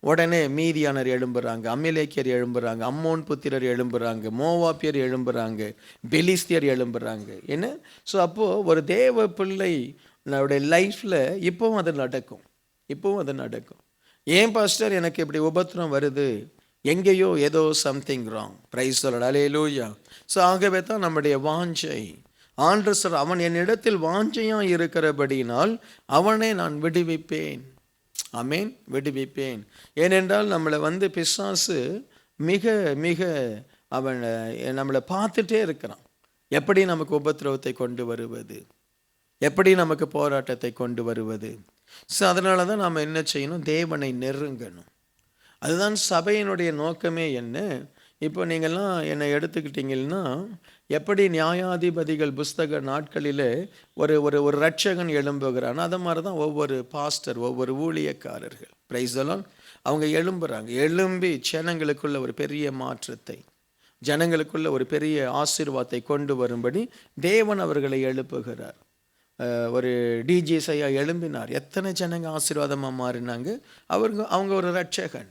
உடனே மீதியானர் எழும்புறாங்க, அமிலேக்கியர் எழும்புறாங்க, அம்மோன் புத்திரர் எழும்புறாங்க, மோவாப்பியர் எழும்புறாங்க, பெலிஸ்தியர் எழும்புறாங்க. என்ன? ஸோ அப்போது ஒரு தேவ பிள்ளை லைஃப்பில் இப்போவும் அது நடக்கும். ஏன் பாஸ்டர் எனக்கு இப்படி உபத்திரம் வருது? எங்கேயோ ஏதோ something wrong. Price the Lord, hallelujah. So ஆகவே தான் நம்முடைய வாஞ்சை, ஆண்டவர் அவன் என்னிடத்தில் வாஞ்சையாக இருக்கிறபடினால் அவனை நான் விடுவிப்பேன். ஆமேன், விடுவிப்பேன். ஏனென்றால் நம்மளை பிசாசு மிக மிக அவன் நம்மளை பார்த்துட்டே இருக்கிறான். எப்படி நமக்கு உபத்திரவத்தை கொண்டு வருவது, எப்படி நமக்கு போராட்டத்தை கொண்டு வருவது. ஸோ அதனால தான் நாம் என்ன செய்யணும்? தேவனை நெருங்கணும். அதுதான் சபையினுடைய நோக்கமே. என்ன? இப்போ நீங்கள்லாம் என்னை எடுத்துக்கிட்டீங்கன்னா, எப்படி நியாயாதிபதிகள் புஸ்தக நாட்களில் ஒரு ஒரு ஒரு இரட்சகன் எழும்புகிறான், அதை மாதிரி தான் ஒவ்வொரு பாஸ்டர், ஒவ்வொரு ஊழியக்காரர்கள். Price the Lord. அவங்க எழும்புறாங்க. எழும்பி ஜனங்களுக்குள்ள ஒரு பெரிய மாற்றத்தை, ஜனங்களுக்குள்ள ஒரு பெரிய ஆசீர்வாதத்தை கொண்டு வரும்படி தேவன் அவர்களை எழுப்புகிறார். ஒரு டிஜிஎஸ் ஐயா எழும்பினார். எத்தனை ஜனங்க ஆசீர்வாதமாக மாறினாங்க. அவங்க ஒரு ரட்சகன்,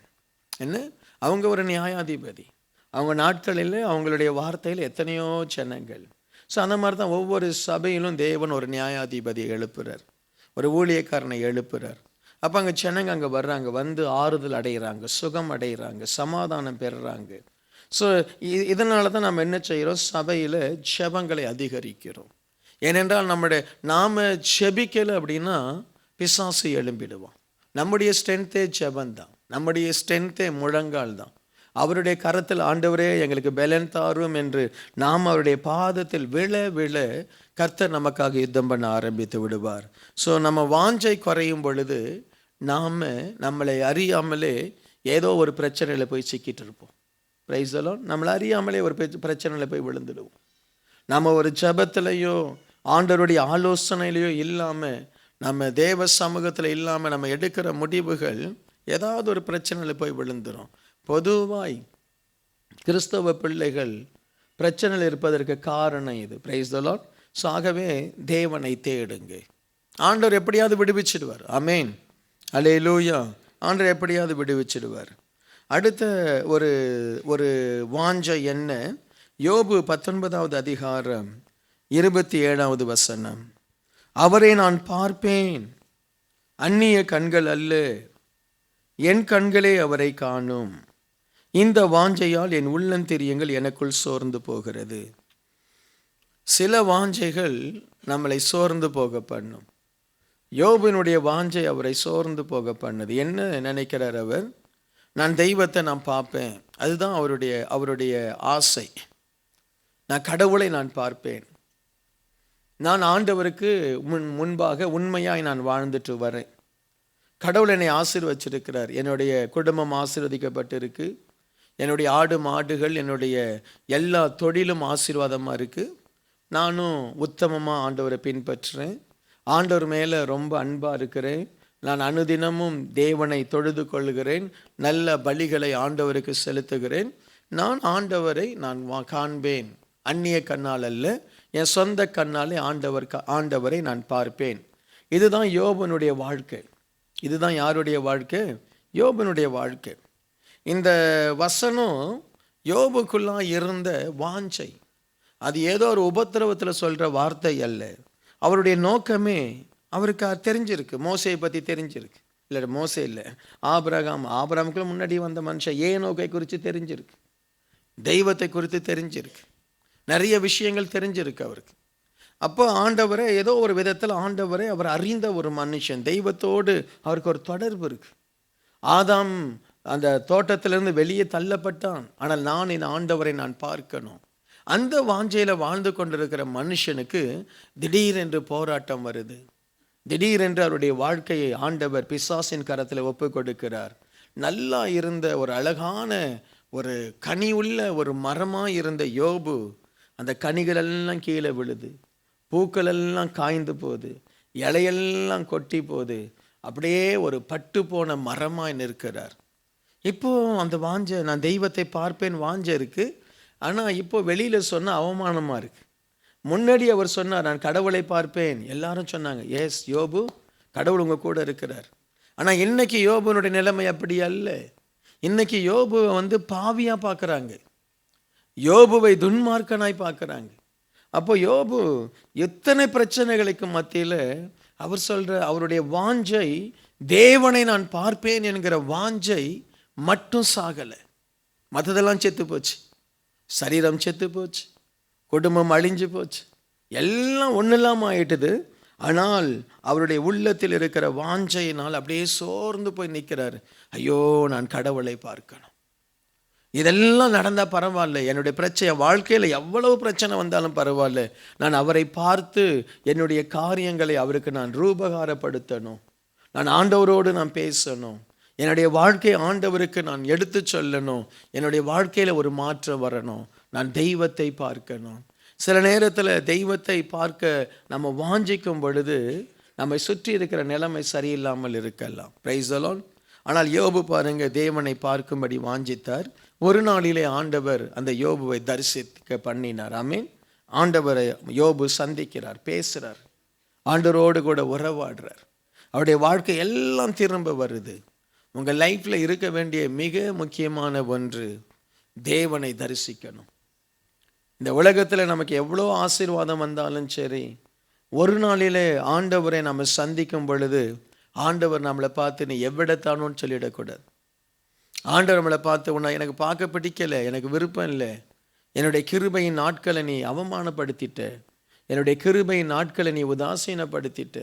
என்ன, அவங்க ஒரு நியாயாதிபதி. அவங்க நாட்களில் அவங்களுடைய வார்த்தையில் எத்தனையோ ஜனங்கள். ஸோ அந்த மாதிரி தான் ஒவ்வொரு சபையிலும் தேவன் ஒரு நியாயாதிபதியை எழுப்புறார், ஒரு ஊழியக்காரனை எழுப்புறார். அப்போ அங்கே ஜனங்க அங்கே வர்றாங்க, வந்து ஆறுதல் அடைகிறாங்க, சுகம் அடைகிறாங்க, சமாதானம் பெறுறாங்க. ஸோ இதனால தான் நம்ம என்ன செய்கிறோம், சபையில் ஜெபங்களை அதிகரிக்கிறோம். ஏனென்றால் நாம் ஜெபிக்கலை அப்படின்னா பிசாசு எழும்பிடுவோம். நம்முடைய ஸ்ட்ரென்த்தே ஜெபந்தான், நம்முடைய ஸ்ட்ரென்த்தே முழங்கால் தான். அவருடைய கரத்தில் ஆண்டவரே எங்களுக்கு பலன் தாரும் என்று நாம் அவருடைய பாதத்தில் விழ விழ கர்த்தர் நமக்காக யுத்தம் பண்ண ஆரம்பித்து விடுவார். ஸோ நம்ம வாஞ்சை குறையும் பொழுது நாம் நம்மளை அறியாமலே ஏதோ ஒரு பிரச்சனையில் போய் சிக்கிட்டு இருப்போம். Price the Lord. நம்மளை அறியாமலே ஒரு பிரச்சனையில் போய் விழுந்துடுவோம். நம்ம ஒரு ஜெபத்திலையோ ஆண்டவருடைய ஆலோசனையிலையோ இல்லாமல், நம்ம தேவ சமூகத்தில் இல்லாமல் நம்ம எடுக்கிற முடிவுகள் ஏதாவது ஒரு பிரச்சனையில் போய் விழுந்துடும். பொதுவாய் கிறிஸ்தவ பிள்ளைகள் பிரச்சனையில் இருப்பதற்கு காரணம் இது. Price the Lord. ஸோ ஆகவே தேவனை தேடுங்க. ஆண்டவர் எப்படியாவது விடுவிச்சிடுவார். ஆமேன், அல்லேலூயா. ஆண்டவர் எப்படியாவது விடுவிச்சிடுவார். அடுத்த ஒரு வாஞ்சை என்ன, யோபு 19வது அதிகாரம் 27வது வசனம். அவரை நான் பார்ப்பேன், அந்நிய கண்கள் அல்ல, என் கண்களே அவரை காணும். இந்த வாஞ்சையால் என் உள்ளந்திரியங்கள் எனக்குள் சோர்ந்து போகிறது. சில வாஞ்சைகள் நம்மளை சோர்ந்து போக பண்ணும். யோபுனுடைய வாஞ்சை அவரை சோர்ந்து போக பண்ணது. என்ன நினைக்கிறார் அவர்? நான் தெய்வத்தை நான் பார்ப்பேன், அதுதான் அவருடைய ஆசை. நான் கடவுளை நான் பார்ப்பேன், நான் ஆண்டவருக்கு முன்பாக உண்மையாய் நான் வாழ்ந்துட்டு வரேன். கடவுள் என்னை ஆசீர்வச்சிருக்கிறார், என்னுடைய குடும்பம் ஆசீர்வதிக்கப்பட்டிருக்கு, என்னுடைய ஆடு மாடுகள், என்னுடைய எல்லா தொழிலும் ஆசீர்வாதமாக இருக்குது. நானும் உத்தமமாக ஆண்டவரை பின்பற்றுறேன், ஆண்டவர் மேலே ரொம்ப அன்பாக இருக்கிறேன், நான் அனுதினமும் தேவனை தொழுது கொள்கிறேன், நல்ல பலிகளை ஆண்டவருக்கு செலுத்துகிறேன். நான் ஆண்டவரை நான் காண்பேன், அந்நிய கண்ணால் அல்ல, என் சொந்த கண்ணாலே ஆண்டவரை நான் பார்ப்பேன். இதுதான் யோபனுடைய வாழ்க்கை. இதுதான் யாருடைய வாழ்க்கை? யோபனுடைய வாழ்க்கை. இந்த வசனம் யோபுக்குள்ளா இருந்த வாஞ்சை. அது ஏதோ ஒரு உபத்திரவத்தில் சொல்கிற வார்த்தை அல்ல. அவருடைய நோக்கமே அவருக்கு தெரிஞ்சிருக்கு. மோசையை பற்றி தெரிஞ்சிருக்கு. இல்லை, மோசே இல்லை, ஆபிரகாமுக்குள்ள முன்னாடி வந்த மனுஷன் ஏனோக்கை குறித்து தெரிஞ்சிருக்கு, தெய்வத்தை குறித்து தெரிஞ்சிருக்கு, நிறைய விஷயங்கள் தெரிஞ்சிருக்கு அவருக்கு. அப்போ ஆண்டவரை ஏதோ ஒரு விதத்தில் ஆண்டவரை அவர் அறிந்த ஒரு மனுஷன். தெய்வத்தோடு அவருக்கு ஒரு தொடர்பு இருக்கு. ஆதாம் அந்த தோட்டத்திலிருந்து வெளியே தள்ளப்பட்டான், ஆனால் நான் என் ஆண்டவரை நான் பார்க்கணும். அந்த வாஞ்சையில் வாழ்ந்து கொண்டிருக்கிற மனுஷனுக்கு திடீரென்று போராட்டம் வருது. திடீரென்று அவருடைய வாழ்க்கையை ஆண்டவர் பிசாசின் கரத்தில் ஒப்பு கொடுக்கிறார். நல்லா இருந்த ஒரு அழகான ஒரு கனி உள்ள ஒரு மரமாக இருந்த யோபு, அந்த கனிகளெல்லாம் கீழே விழுது, பூக்களெல்லாம் காய்ந்து போகுது, இலையெல்லாம் கொட்டி போகுது, அப்படியே ஒரு பட்டு போன மரமாய் நிற்கிறார். இப்போ அந்த வாஞ்சை, நான் தெய்வத்தை பார்ப்பேன் வாஞ்சை இருக்குது. ஆனால் இப்போ வெளியில் சொன்ன அவமானமாக இருக்குது. முன்னாடி அவர் சொன்னார், நான் கடவுளை பார்ப்பேன். எல்லாரும் சொன்னாங்க, எஸ் யோபு, கடவுள் உங்கள் கூட இருக்கிறார். ஆனால் இன்னைக்கு யோபுனுடைய நிலைமை அப்படி அல்ல. இன்னைக்கு யோபுவை பாவியாக பார்க்குறாங்க, யோபுவை துன்மார்க்கனாய் பார்க்குறாங்க. அப்போ யோபு எத்தனை பிரச்சனைகளுக்கு மத்தியில் அவர் சொல்கிற அவருடைய வாஞ்சை, தேவனை நான் பார்ப்பேன் என்கிற வாஞ்சை மட்டும் சாகலை. மற்றதெல்லாம் செத்து போச்சு, சரீரம் செத்து போச்சு, குடும்பம் அழிஞ்சு போச்சு, எல்லாம் ஒன்றும் இல்லாமல் ஆயிட்டுது. ஆனால் அவருடைய உள்ளத்தில் இருக்கிற வாஞ்சையினால் அப்படியே சோர்ந்து போய் நிற்கிறார். ஐயோ, நான் கடவுளை பார்க்கணும். இதெல்லாம் நடந்தால் பரவாயில்ல, என்னுடைய பிரச்சனை, வாழ்க்கையில் எவ்வளவு பிரச்சனை வந்தாலும் பரவாயில்ல, நான் அவரை பார்த்து என்னுடைய காரியங்களை அவருக்கு நான் ரூபகாரப்படுத்தணும், நான் ஆண்டவரோடு நான் பேசணும், என்னுடைய வாழ்க்கையை ஆண்டவருக்கு நான் எடுத்து சொல்லணும், என்னுடைய வாழ்க்கையில் ஒரு மாற்றம் வரணும், நான் தெய்வத்தை பார்க்கணும். சில நேரத்தில் தெய்வத்தை பார்க்க நம்ம வாஞ்சிக்கும் பொழுது நம்மை சுற்றி இருக்கிற நிலைமை சரியில்லாமல் இருக்கலாம். Price the Lord. ஆனால் யோபு பாருங்க, தேவனை பார்க்கும்படி வாஞ்சித்தார். ஒரு நாளிலே ஆண்டவர் அந்த யோபுவை தரிசிக்க பண்ணினார். ஆமென். ஆண்டவரை யோபு சந்திக்கிறார், பேசுகிறார், ஆண்டவரோடு கூட உறவாடுறார். அவருடைய வாழ்க்கை எல்லாம் திரும்ப வருது. உங்கள் லைஃப்பில் இருக்க வேண்டிய மிக முக்கியமான ஒன்று தேவனை தரிசிக்கணும். இந்த உலகத்தில் நமக்கு எவ்வளோ ஆசீர்வாதம் வந்தாலும் சரி, ஒரு நாளிலே ஆண்டவரை நம்ம சந்திக்கும் பொழுது ஆண்டவர் நம்மளை பார்த்து நீ எவ்விடத்தானோன்னு சொல்லிடக்கூடாது. ஆண்டவர் நம்மளை பார்த்து உன்னை எனக்கு பார்க்க பிடிக்கலை, எனக்கு விருப்பம் இல்லை, என்னுடைய கிருபையின் நாட்களை நீ அவமானப்படுத்திட்ட, என்னுடைய கிருபையின் நாட்களை நீ உதாசீனப்படுத்திட்ட,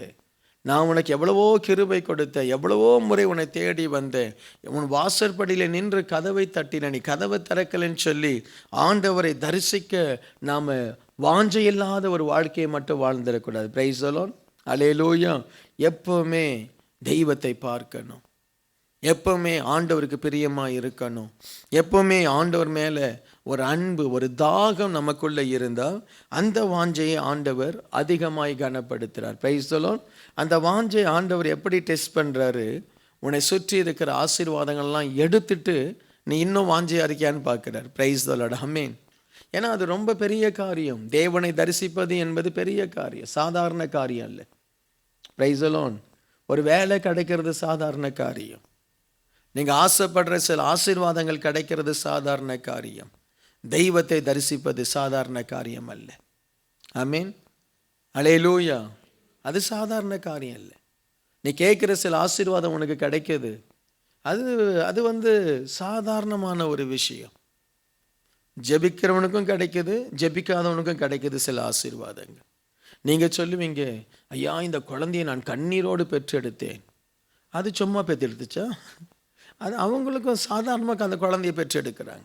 நான் உனக்கு எவ்வளவோ கிருபை கொடுத்தேன், எவ்வளவோ முறை உன்னை தேடி வந்தேன், உன் வாசற்படியில் நின்று கதவை தட்டின, நீ கதவை திறக்கலைன்னு சொல்லி ஆண்டவரை தரிசிக்க நாம் வாஞ்சையில்லாத ஒரு வாழ்க்கையை மட்டும் வாழ்ந்துடக்கூடாது. Price the Lord. அல்லேலூயா. எப்பவுமே தெய்வத்தை பார்க்கணும், எப்பவுமே ஆண்டவருக்கு பிரியமாக இருக்கணும், எப்பவுமே ஆண்டவர் மேலே ஒரு அன்பு, ஒரு தாகம் நமக்குள்ளே இருந்தால் அந்த வாஞ்சையை ஆண்டவர் அதிகமாய் கனப்படுத்துகிறார். Price the Lord. அந்த வாஞ்சை ஆண்டவர் எப்படி டெஸ்ட் பண்ணுறாரு, உன்னை சுற்றி இருக்கிற ஆசீர்வாதங்கள்லாம் எடுத்துட்டு நீ இன்னும் வாஞ்சையாக இருக்கியான்னு பார்க்குறார். Praise the Lord. ஆமென். ஏன்னா அது ரொம்ப பெரிய காரியம். தேவனை தரிசிப்பது என்பது பெரிய காரியம், சாதாரண காரியம் இல்லை. Price the Lord. ஒரு வேலை கிடைக்கிறது சாதாரண காரியம், நீங்கள் ஆசைப்படுற சில ஆசீர்வாதங்கள் கிடைக்கிறது சாதாரண காரியம். தெய்வத்தை தரிசிப்பது சாதாரண காரியம் அல்ல. ஆமீன். அல்லேலூயா. அது சாதாரண காரியம் இல்லை. நீ கேட்குற சில ஆசீர்வாதம் உனக்கு கிடைக்கிது, அது சாதாரணமான ஒரு விஷயம். ஜெபிக்கிறவனுக்கும் கிடைக்கிது, ஜெபிக்காதவனுக்கும் கிடைக்கிது சில ஆசீர்வாதங்கள். நீங்கள் சொல்லுவீங்க, ஐயா இந்த குழந்தையை நான் கண்ணீரோடு பெற்றெடுத்தேன். அது சும்மா பெற்றெடுத்துச்சா? அது அவங்களுக்கும் சாதாரணமாக அந்த குழந்தையை பெற்றெடுக்கிறாங்க.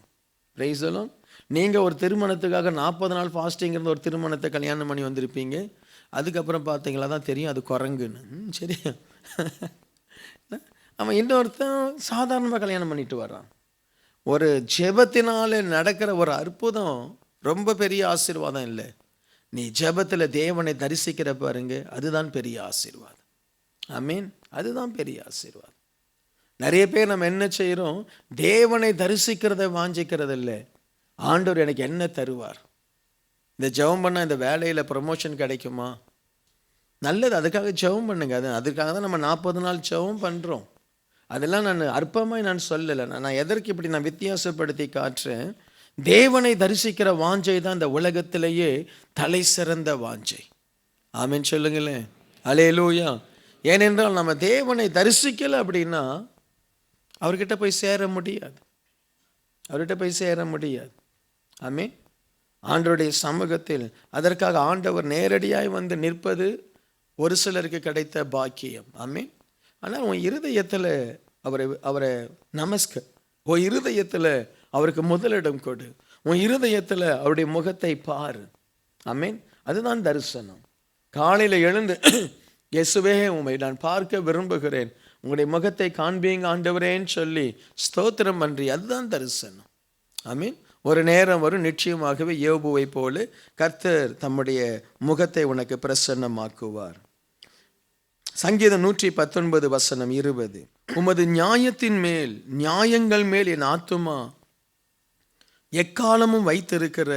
Price the Lord. நீங்கள் ஒரு திருமணத்துக்காக 40 நாள் ஃபாஸ்டிங்கிறது ஒரு திருமணத்தை கல்யாணம் பண்ணி வந்திருப்பீங்க. அதுக்கப்புறம் பார்த்தீங்களா தான் தெரியும் அது குரங்குன்னு. சரி, அவன் இன்னொருத்தன் சாதாரணமாக கல்யாணம் பண்ணிட்டு வர்றான். ஒரு ஜெபத்தினால நடக்கிற ஒரு அற்புதம் ரொம்ப பெரிய ஆசீர்வாதம் இல்லை. நீ ஜெபத்தில் தேவனை தரிசிக்கிற பாருங்க, அதுதான் பெரிய ஆசீர்வாதம். ஆமீன். அதுதான் பெரிய ஆசீர்வாதம். நிறைய பேர் நம்ம என்ன செய்கிறோம், தேவனை தரிசிக்கிறத வாஞ்சிக்கிறது இல்லை. ஆண்டவர் எனக்கு என்ன தருவார், இந்த ஜெபம் பண்ணால் இந்த வேலையில் ப்ரமோஷன் கிடைக்குமா, நல்லது, அதுக்காக ஜெபம் பண்ணுங்க. அதுக்காக தான் நம்ம 40 நாள் ஜெபம் பண்ணுறோம். அதெல்லாம் நான் அற்பமாய் நான் சொல்லலை. நான் எதற்கு இப்படி நான் வித்தியாசப்படுத்தி காட்டுறேன், தேவனை தரிசிக்கிற வாஞ்சை தான் இந்த உலகத்திலேயே தலை சிறந்த வாஞ்சை. ஆமீன் சொல்லுங்களேன். அல்லேலூயா. ஏனென்றால் நம்ம தேவனை தரிசிக்கலை அப்படின்னா அவர்கிட்ட போய் சேர முடியாது, அவர்கிட்ட போய் சேர முடியாது. ஆமீன். ஆண்டவருடைய சமூகத்தில் அதற்காக ஆண்டவர் நேரடியாய் வந்து நிற்பது ஒரு சிலருக்கு கிடைத்த பாக்கியம். ஆமீன். ஆனால் உன் இருதயத்தில் அவரை உன் இருதயத்தில் அவருக்கு முதலிடம் கொடு, உன் இருதயத்தில் அவருடைய முகத்தை பாரு. ஆமீன். அதுதான் தரிசனம். காலையில் எழுந்து இயேசுவே உம்மை நான் பார்க்க விரும்புகிறேன், உங்களுடைய முகத்தை காண்பீங்க ஆண்டவரேன்னு சொல்லி ஸ்தோத்திரம் பண்றி, அதுதான் தரிசனம். ஆமீன். ஒரு நேரம் வரும் நிச்சயமாகவே யோபுவை போல கர்த்தர் தம்முடைய முகத்தை உனக்கு பிரசன்னமாக்குவார். சங்கீதம் 119 வசனம் 20. உமது நியாயங்கள் மேல் என் ஆத்துமா எக்காலமும் வைத்திருக்கிற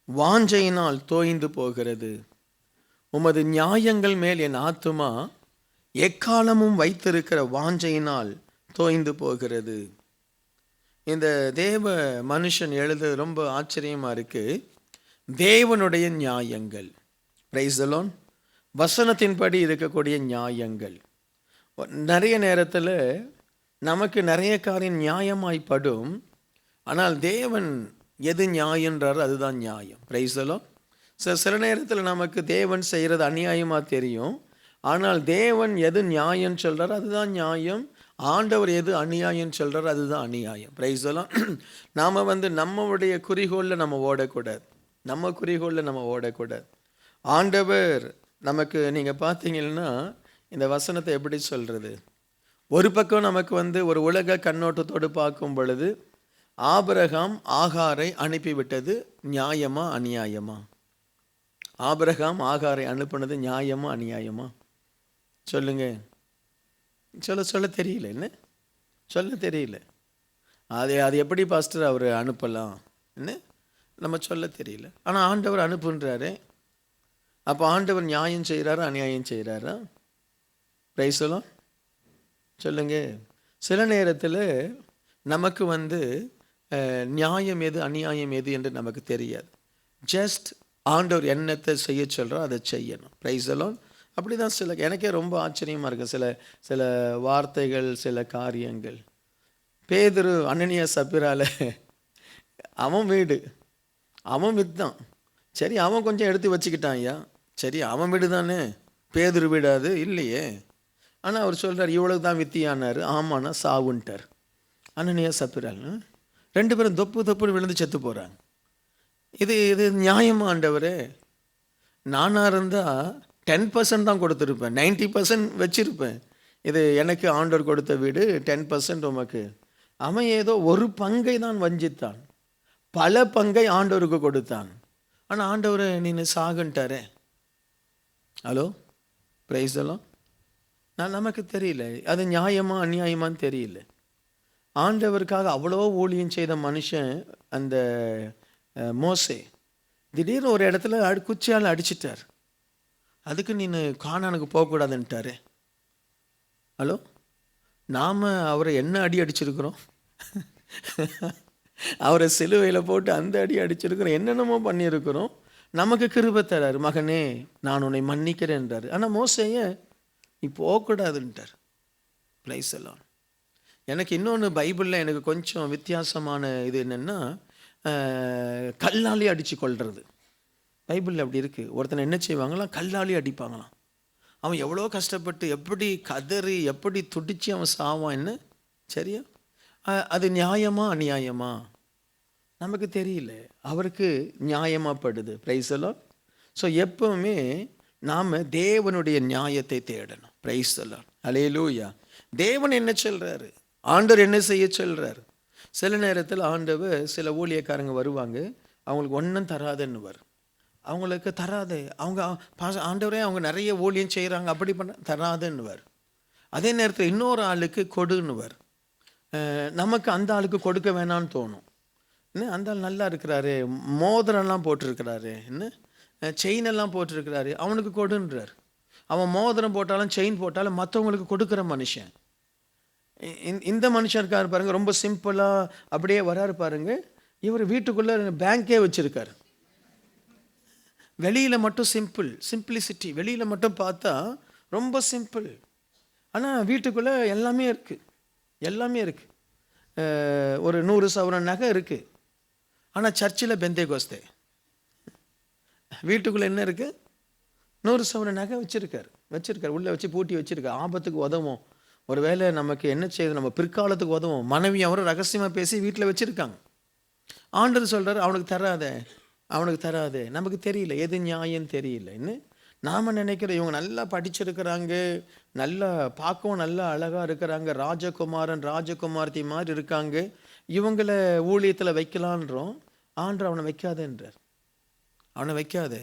வாஞ்சையினால் தோய்ந்து போகிறது. உமது நியாயங்கள் மேல் என் ஆத்துமா எக்காலமும் வைத்திருக்கிற வாஞ்சையினால் தோய்ந்து போகிறது. இந்த தேவ மனுஷன் எழுத ரொம்ப ஆச்சரியமாக இருக்குது. தேவனுடைய நியாயங்கள், பிரைஸ் தி லார்ட், வசனத்தின்படி இருக்கக்கூடிய நியாயங்கள். நிறைய நேரத்தில் நமக்கு நிறைய காரியம் நியாயமாய்ப்படும், ஆனால் தேவன் எது நியாயன்றாரோ அதுதான் நியாயம். Price the Lord. சில நேரத்தில் நமக்கு தேவன் செய்கிறது அநியாயமாக தெரியும், ஆனால் தேவன் எது நியாயம் சொல்கிறாரோ அதுதான் நியாயம், ஆண்டவர் எது அநியாயம் சொல்கிறாரோ அதுதான் அநியாயம். Price the Lord. நாம் நம்மளுடைய குறிக்கோளில் நம்ம ஓடக்கூடாது, நம்ம குறிக்கோளில் நம்ம ஓடக்கூடாது. ஆண்டவர் நமக்கு, நீங்கள் பார்த்தீங்கன்னா இந்த வசனத்தை எப்படி சொல்கிறது, ஒரு பக்கம் நமக்கு ஒரு உலக கண்ணோட்டத்தோடு பார்க்கும் பொழுது ஆபிரகாம் ஆகாரை அனுப்பிவிட்டது நியாயமா அநியாயமா? ஆபிரகாம் ஆகாரை அனுப்பினது நியாயமா அநியாயமா? சொல்லுங்க. சொல்ல தெரியல என்ன? சொல்ல தெரியல. அது எப்படி பாஸ்டர் அவர் அனுப்பலாம் என்ன நம்ம சொல்ல தெரியல. ஆனால் ஆண்டவர் அனுப்புன்றாரு. அப்போ ஆண்டவர் நியாயம் செய்கிறாரா அநியாயம் செய்கிறாரா? பிரைஸ் எல்லாம் சொல்லுங்க. சில நேரத்தில் நமக்கு நியாயம் எது அநியாயம் எது என்று நமக்கு தெரியாது. ஜஸ்ட் ஆண்டவர் என்னத்தை செய்ய சொல்கிறோம் அதை செய்யணும். பிரைஸ் எல்லாம் அப்படி தான். எனக்கே ரொம்ப ஆச்சரியமாக இருக்குது சில வார்த்தைகள், சில காரியங்கள். பேதுரு அனனியா சப்பிரால அவன் வீடு அவன் வித்தான். சரி, அவன் கொஞ்சம் எடுத்து வச்சுக்கிட்டான். ஐயா சரி, அவன் வீடு தானே, பேதுரு வீடாது இல்லையே. ஆனால் அவர் சொல்கிறார் இவ்வளவு தான் வித்தியானார். ஆமாண்ணா சாவுன்ட்டார். அனனியா சப்பிரால் 2 பேரும் தொப்புன்னு விழுந்து செத்து போகிறாங்க. இது நியாயமா ஆண்டவரே? நானாக இருந்தால் 10% தான் கொடுத்துருப்பேன், 90% வச்சுருப்பேன். இது எனக்கு ஆண்டவர் கொடுத்த வீடு, 10% உமக்கு. அவன் ஏதோ ஒரு பங்கை தான் வஞ்சித்தான், பல பங்கை ஆண்டவருக்கு கொடுத்தான். ஆனால் ஆண்டவர் நீ சாகுன்ட்டாரே. ஹலோ, பிரைஸ் எல்லாம் நமக்கு தெரியல அது நியாயமா அநியாயமான்னு தெரியல. ஆண்டவருக்காக அவ்வளோ ஊழியம் செய்த மனுஷன் அந்த மோசே திடீர்னு ஒரு இடத்துல குச்சியால் அடிச்சிட்டார். அதுக்கு நீ கானானுக்கு போகக்கூடாதுன்ட்டாரு. ஹலோ, நாம் அவரை என்ன அடி அடிச்சிருக்கிறோம்? அவரை சிலுவையில் போட்டு அந்த அடி அடிச்சிருக்கிறோம், என்னென்னமோ பண்ணியிருக்கிறோம். நமக்கு கிருபை தராரு, மகனே நான் உன்னை மன்னிக்கிறேன்றாரு. ஆனால் மோசேய நீ போகக்கூடாதுன்ட்டார். பிரைஸ் எல்லாம். எனக்கு இன்னொன்று பைபிளில் எனக்கு கொஞ்சம் வித்தியாசமான இது என்னென்னா, கல்லாலே அடித்து கொள்வது. பைபிளில் அப்படி இருக்குது. ஒருத்தனை என்ன செய்வாங்களாம், கல்லாலே அடிப்பாங்களாம். அவன் எவ்வளோ கஷ்டப்பட்டு எப்படி கதறி எப்படி துடிச்சு அவன் சாவான். என்ன சரியா? அது நியாயமா அநியாயமா நமக்கு தெரியல. அவருக்கு நியாயமாகப்படுது. பிரைஸ் எல்லாம். ஸோ எப்பவுமே நாம் தேவனுடைய நியாயத்தை தேடணும். பிரைஸ் எல்லாம். அல்லேலூயா. தேவன் என்ன சொல்கிறாரு, ஆண்டவர் என்ன செய்ய சொல்கிறார். சில நேரத்தில் ஆண்டவர் சில ஊழியக்காரங்க வருவாங்க, அவங்களுக்கு ஒன்றும் தராதுன்னுவார். அவங்களுக்கு தராது, அவங்க ஆண்டவரே அவங்க நிறைய ஊழியம் செய்கிறாங்க அப்படி பண்ண தராதுன்னுவார். அதே நேரத்தில் இன்னொரு ஆளுக்கு கொடுன்னுவார். நமக்கு அந்த ஆளுக்கு கொடுக்க வேணான்னு தோணும். என்ன அந்த ஆள் நல்லா இருக்கிறாரு, மோதிரம்லாம் போட்டிருக்கிறாரு, என்ன செயினெல்லாம் போட்டிருக்கிறாரு, அவனுக்கு கொடுன்றார். அவன் மோதிரம் போட்டாலும் செயின் போட்டாலும் மற்றவங்களுக்கு கொடுக்குற மனுஷன். இந்த மனுஷன் இருக்காரு பாருங்க, ரொம்ப சிம்பிளாக அப்படியே வராரு பாருங்க. இவர் வீட்டுக்குள்ளே பேங்கே வச்சுருக்காரு. வெளியில் மட்டும் சிம்பிளிசிட்டி, வெளியில் மட்டும் பார்த்தா ரொம்ப சிம்பிள். ஆனால் வீட்டுக்குள்ளே எல்லாமே இருக்குது. ஒரு 100 சவரன் நகை இருக்குது. ஆனால் சர்ச்சில் பெந்தேகோஸ்தே. வீட்டுக்குள்ளே என்ன இருக்குது, 100 சவரன் நகை வச்சுருக்கார் உள்ளே வச்சு பூட்டி வச்சுருக்கார். ஆபத்துக்கு உதவும், ஒரு வேளை நமக்கு என்ன செய்யுது, நம்ம பிற்காலத்துக்கு உதவும். மனைவி அவரும் ரகசியமாக பேசி வீட்டில் வச்சுருக்காங்க. ஆண்டவர் சொல்கிறார் அவனுக்கு தராது. நமக்கு தெரியல எது நியாயம் தெரியல. இன்னும் நாம் நினைக்கிறோம் இவங்க நல்லா படிச்சிருக்கிறாங்க, நல்லா பார்க்கவும் நல்லா அழகாக இருக்கிறாங்க, ராஜகுமார்த்தி மாதிரி இருக்காங்க, இவங்களை ஊழியத்தில் வைக்கலான்றோம். ஆண்டவர் அவனை வைக்காதேன்றார். அவனை வைக்காதே,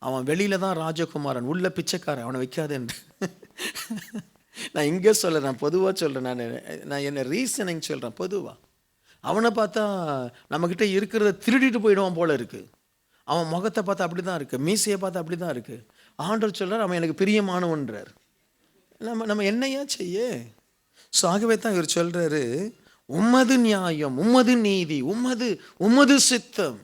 அவன் வெளியில தான் ராஜகுமாரன், உள்ள பிச்சைக்காரன், அவனை வைக்காதேன்ற. நான் இங்கே சொல்கிறேன், நான் பொதுவாக சொல்கிறேன், நான் என்ன ரீசனிங் சொல்கிறேன் பொதுவாக. அவனை பார்த்தா நம்மக்கிட்ட இருக்கிறத திருடிட்டு போயிடுவான் போல இருக்குது. அவன் முகத்தை பார்த்தா அப்படி தான் இருக்குது, மீசையை பார்த்தா அப்படி தான் இருக்குது. ஆண்டவர் சொல்கிறார் அவன் எனக்கு பிரியமானவன்றார். நம்ம என்னையா செய்ய? ஸோ ஆகவே தான் இவர் சொல்கிறாரு, உம்மது நியாயம், உம்மது நீதி, உம்மது சித்தம்.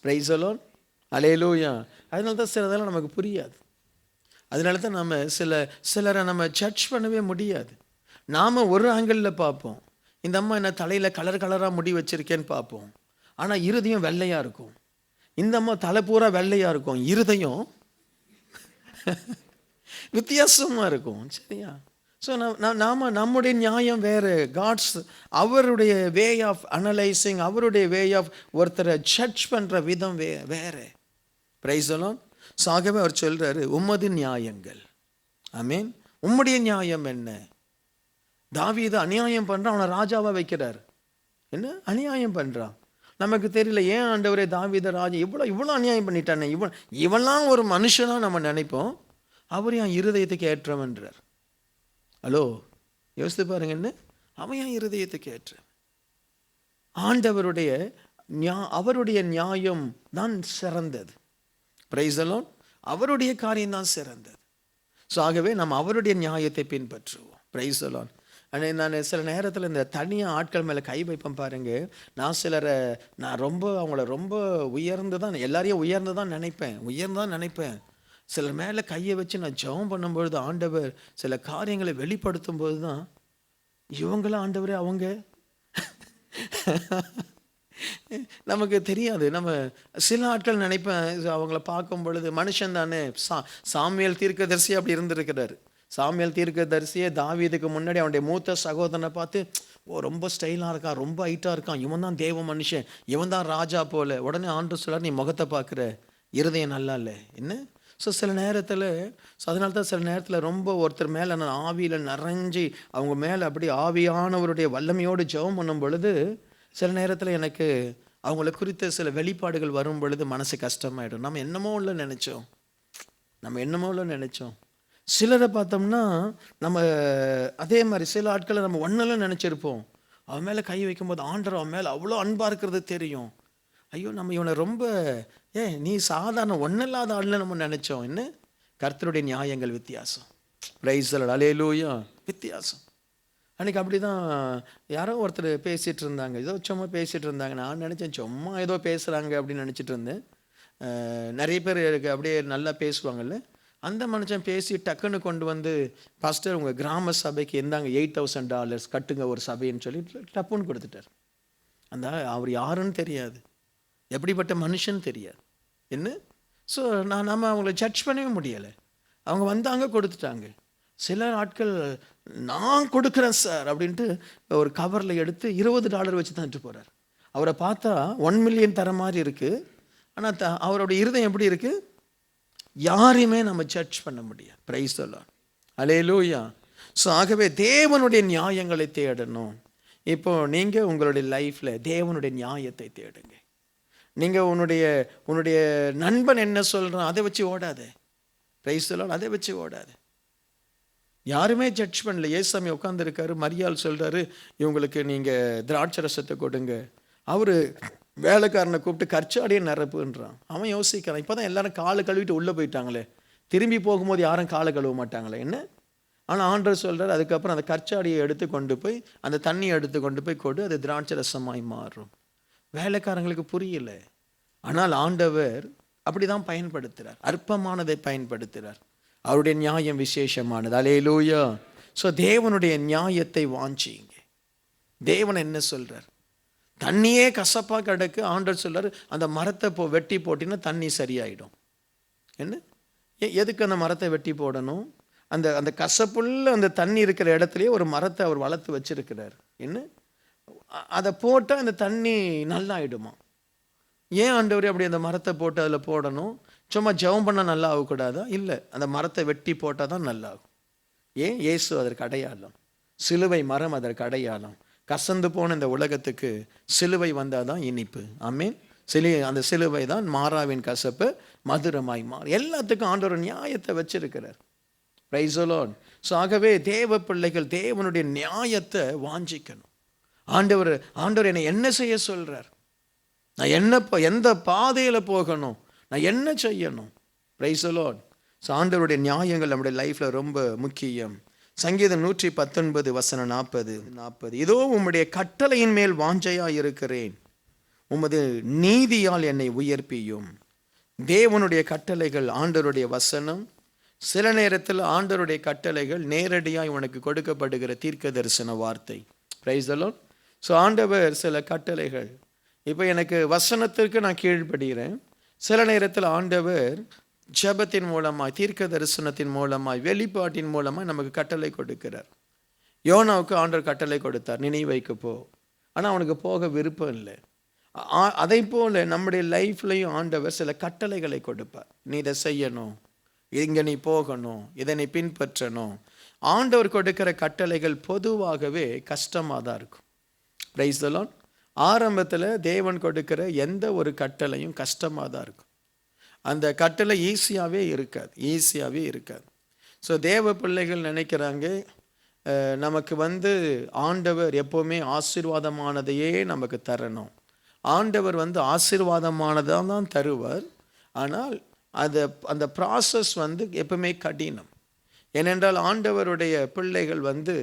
Praise the Lord. அல்லேலூயா. அதனால தான் சிலதெல்லாம் நமக்கு புரியாது. அதனால தான் நம்ம சிலரை நம்ம ஜட்ஜ் பண்ணவே முடியாது. நாம் ஒரு ஆங்கிளில் பார்ப்போம், இந்த அம்மா என்ன தலையில் கலராக முடி வச்சுருக்கேன்னு பார்ப்போம், ஆனால் இருதயம் வெள்ளையாக இருக்கும். இந்த அம்மா தலை பூரா வெள்ளையாக இருக்கும், இருதயம் வித்தியாசமாக இருக்கும். சரியா? ஸோ நம்முடைய நியாயம் வேறு, அவருடைய வே ஆஃப் அனலைசிங், அவருடைய வே ஆஃப் ஒருத்தரை ஜட்ஜ் பண்ணுற விதம் வேறு. Price the Lord. ஸோ ஆகவே அவர் சொல்கிறாரு உம்மது நியாயங்கள். ஆமீன். உம்முடைய நியாயம் என்ன? தாவீது அநியாயம் பண்ணுறான், அவனை ராஜாவாக வைக்கிறார். என்ன அநியாயம் பண்ணுறான் நமக்கு தெரியல. ஏன் ஆண்டவரே தாவீத ராஜா இவ்வளோ அநியாயம் பண்ணிட்டானே, இவன்லாம் ஒரு மனுஷனாக நம்ம நினைப்போம். அவர் என் இருதயத்துக்கு ஏற்றவன்றார். ஹலோ, யோசித்து பாருங்க. என்ன அவன் என் இருதயத்துக்கு ஏற்ற. ஆண்டவருடைய அவருடைய நியாயம் தான் சிறந்தது. Price the Lord. அவருடைய காரியம் தான் சிறந்தது. ஸோ ஆகவே நம்ம அவருடைய நியாயத்தை பின்பற்றுவோம். Price the Lord. நான் சில நேரத்தில் இந்த தனியாக ஆட்கள் மேலே கை வைப்பேன் பாருங்க. நான் அவங்கள ரொம்ப உயர்ந்து தான், எல்லாரையும் உயர்ந்து தான் நினைப்பேன். சிலர் மேலே கையை வச்சு நான் ஜெபம் பண்ணும்பொழுது ஆண்டவர் சில காரியங்களை வெளிப்படுத்தும் போது தான், இவங்களாம் ஆண்டவரே அவங்க நமக்கு தெரியாது. நம்ம சில ஆட்கள் நினைப்பேன், அவங்கள பார்க்கும் பொழுது மனுஷன் தானே. சாமுவேல் தீர்க்கதரிசி அப்படி இருந்திருக்கிறாரு. சாமுவேல் தீர்க்கதரிசியே தாவீதுக்கு முன்னாடி அவனுடைய மூத்த சகோதரனை பார்த்து, ரொம்ப ஸ்டைலாக இருக்கான், ரொம்ப ஹைட்டாக இருக்கான், இவன் தான் தேவ மனுஷன், இவன் தான் ராஜா போல. உடனே ஆண்டு சொல்லார், நீ முகத்தை பார்க்குற, இருதயம் நல்லா இல்லை என்ன. ஸோ சில நேரத்தில் அதனால தான் சில நேரத்தில் ரொம்ப ஒருத்தர் மேலே நான் ஆவியில் நிறைஞ்சி அவங்க மேலே அப்படி ஆவியானவருடைய வல்லமையோடு ஜெபம் பண்ணும் பொழுது சில நேரத்தில் எனக்கு அவங்கள குறித்த சில வெளிப்பாடுகள் வரும் பொழுது மனசு கஷ்டமாயிடும். நம்ம என்னமோ நினச்சோம். சிலரை பார்த்தோம்னா நம்ம அதே மாதிரி சில ஆட்களை நம்ம ஒன்றெல்லாம் நினச்சிருப்போம். அவன் மேலே கை வைக்கும்போது ஆண்டவர் அவன் மேலே அவ்வளோ அன்பாக இருக்கிறது தெரியும். ஐயோ, நம்ம இவனை ரொம்ப நீ சாதாரண ஒன்றில்லாத ஆள்னு நம்ம நினச்சோம். என்ன, கர்த்தருடைய நியாயங்கள் வித்தியாசம். Praise the Lord. அல்லேலூயா. வித்தியாசம். அன்றைக்கி அப்படி தான் யாரோ ஒருத்தர் பேசிகிட்டு இருந்தாங்க, ஏதோ சும்மா பேசிகிட்டு இருந்தாங்க. நான் நினச்சேன் சும்மா ஏதோ பேசுகிறாங்க அப்படின்னு நினச்சிட்டு இருந்தேன். நிறைய பேர் அப்படியே நல்லா பேசுவாங்கல்ல. அந்த மனுஷன் பேசி டக்குன்னு கொண்டு வந்து, பாஸ்டர் உங்கள் கிராம சபைக்கு எந்தாங்க $8,000 கட்டுங்க ஒரு சபைன்னு சொல்லி டப்புன்னு கொடுத்துட்டார். அவர் யாருன்னு தெரியாது, எப்படிப்பட்ட மனுஷன் தெரியாது என்ன. ஸோ நம்ம அவங்கள ஜட்ஜ் பண்ணவே முடியலை. அவங்க வந்தாங்க, கொடுத்துட்டாங்க. சில ஆட்கள் நான் கொடுக்குறேன் சார் அப்படின்ட்டு ஒரு கவரில் எடுத்து $20 வச்சு தந்துட்டு போகிறார். அவரை பார்த்தா 1 மில்லியன் தர மாதிரி இருக்குது. ஆனால் அவருடைய இருதயம் எப்படி இருக்குது, யாரையுமே நம்ம ஜட்ஜ் பண்ண முடியாது. Price the Lord. Hallelujah. So ஆகவே தேவனுடைய நியாயங்களை தேடணும். இப்போ நீங்கள் உங்களுடைய லைஃப்பில் தேவனுடைய நியாயத்தை தேடுங்க. நீங்கள் உன்னுடைய நண்பன் என்ன சொல்கிறான் அதை வச்சு ஓடாது. Price the Lord. அதை வச்சு ஓடாது. யாருமே ஜட்ஜ் பண்ணல. ஏசாமி உட்காந்துருக்காரு, மரியாள் சொல்கிறாரு, இவங்களுக்கு நீங்கள் திராட்சை ரசத்தை கொடுங்க. அவர் வேலைக்காரனை கூப்பிட்டு கற்சாடியை நிரப்புன்றான். அவன் யோசிக்கிறான், இப்போ தான் எல்லாரும் காலை கழுவிட்டு உள்ளே போயிட்டாங்களே, திரும்பி போகும்போது யாரும் காலை கழுவ மாட்டாங்களே என்ன. ஆனால் ஆண்டவர் சொல்கிறார், அதுக்கப்புறம் அந்த கற்சாடியை எடுத்து கொண்டு போய் அந்த தண்ணியை எடுத்து கொண்டு போய் கொடு, அது திராட்சை ரசமாய் மாறும். வேலைக்காரங்களுக்கு புரியல. ஆனால் ஆண்டவர் அப்படி தான் பயன்படுத்துகிறார், அற்பமானதை பயன்படுத்துகிறார். அவருடைய நியாயம் விசேஷமானது. அல்லேலூயா. ஸோ தேவனுடைய நியாயத்தை வாஞ்சிங்க. தேவன் என்ன சொல்கிறார், தண்ணியே கசப்பாக கிடக்கு, ஆண்டவர் சொல்கிறார் அந்த மரத்தை வெட்டி போட்டினா தண்ணி சரியாயிடும். என்ன, எதுக்கு அந்த மரத்தை வெட்டி போடணும்? அந்த கசப்புள்ள அந்த தண்ணி இருக்கிற இடத்துலையே ஒரு மரத்தை அவர் வளர்த்து வச்சிருக்கிறார். என்ன, அதை போட்டால் அந்த தண்ணி நல்லாயிடுமா? ஏன் ஆண்டவர் அப்படி அந்த மரத்தை போட்டு அதில் போடணும்? சும்மா ஜெபம் பண்ணால் நல்லா ஆகக்கூடாதா? இல்லை, அந்த மரத்தை வெட்டி போட்டால் தான் நல்லாகும். ஏன்? இயேசு அதற்கு அடையாளம், சிலுவை மரம் அதற்கு அடையாளம். கசந்து போன இந்த உலகத்துக்கு சிலுவை வந்தால் தான் இனிப்பு. ஆமீன். அந்த சிலுவை தான் மாறாவின் கசப்பு மதுரமாய் மாறும். எல்லாத்துக்கும் ஆண்டவர் நியாயத்தை வச்சிருக்கிறார். Price the Lord. ஸோ ஆகவே தேவ பிள்ளைகள் தேவனுடைய நியாயத்தை வாஞ்சிக்கணும். ஆண்டவர் என்னை என்ன செய்ய சொல்கிறார், நான் எந்த பாதையில் போகணும், நான் என்ன செய்யணும்? Price the Lord. ஸோ ஆண்டவருடைய நியாயங்கள் நம்முடைய லைஃப்பில் ரொம்ப முக்கியம். சங்கீதம் 119 வசனம் 40. இதோ உம்முடைய கட்டளையின் மேல் வாஞ்சையாக இருக்கிறேன், உமது நீதியால் என்னை உயர்ப்பியும். தேவனுடைய கட்டளைகள், ஆண்டவருடைய வசனம். சில நேரத்தில் ஆண்டவருடைய கட்டளைகள் நேரடியாக உனக்கு கொடுக்கப்படுகிற தீர்க்க தரிசன வார்த்தை. Price the Lord. ஸோ ஆண்டவர் சில கட்டளைகள், இப்போ எனக்கு வசனத்திற்கு நான் கீழ்ப்படுகிறேன். சில நேரத்தில் ஆண்டவர் ஜெபத்தின் மூலமாய், தீர்க்க தரிசனத்தின் மூலமாய், வெளிப்பாட்டின் மூலமாய் நமக்கு கட்டளை கொடுக்கிறார். யோனாவுக்கு ஆண்டவர் கட்டளை கொடுத்தார், நினைவைக்கு போ. ஆனால் அவனுக்கு போக விருப்பம் இல்லை. அதை போல் நம்முடைய லைஃப்லையும் ஆண்டவர் சில கட்டளைகளை கொடுப்பார். நீ இதை செய்யணும், இங்கே நீ போகணும், இதை நீ பின்பற்றணும். ஆண்டவர் கொடுக்கிற கட்டளைகள் பொதுவாகவே கஷ்டமாக தான் இருக்கும். Price the Lord. ஆரம்பத்தில் தேவன் கொடுக்கிற எந்த ஒரு கட்டளையும் கஷ்டமாக தான் இருக்கும். அந்த கட்டளை ஈஸியாகவே இருக்காது. ஸோ தேவ பிள்ளைகள் நினைக்கிறாங்க, நமக்கு வந்து ஆண்டவர் எப்போவுமே ஆசீர்வாதமானதையே நமக்கு தரணும். ஆண்டவர் வந்து ஆசீர்வாதமானதான் தான் தருவார். ஆனால் அந்த ப்ராசஸ் வந்து எப்பவுமே கடினம். ஏனென்றால் ஆண்டவருடைய பிள்ளைகள் வந்து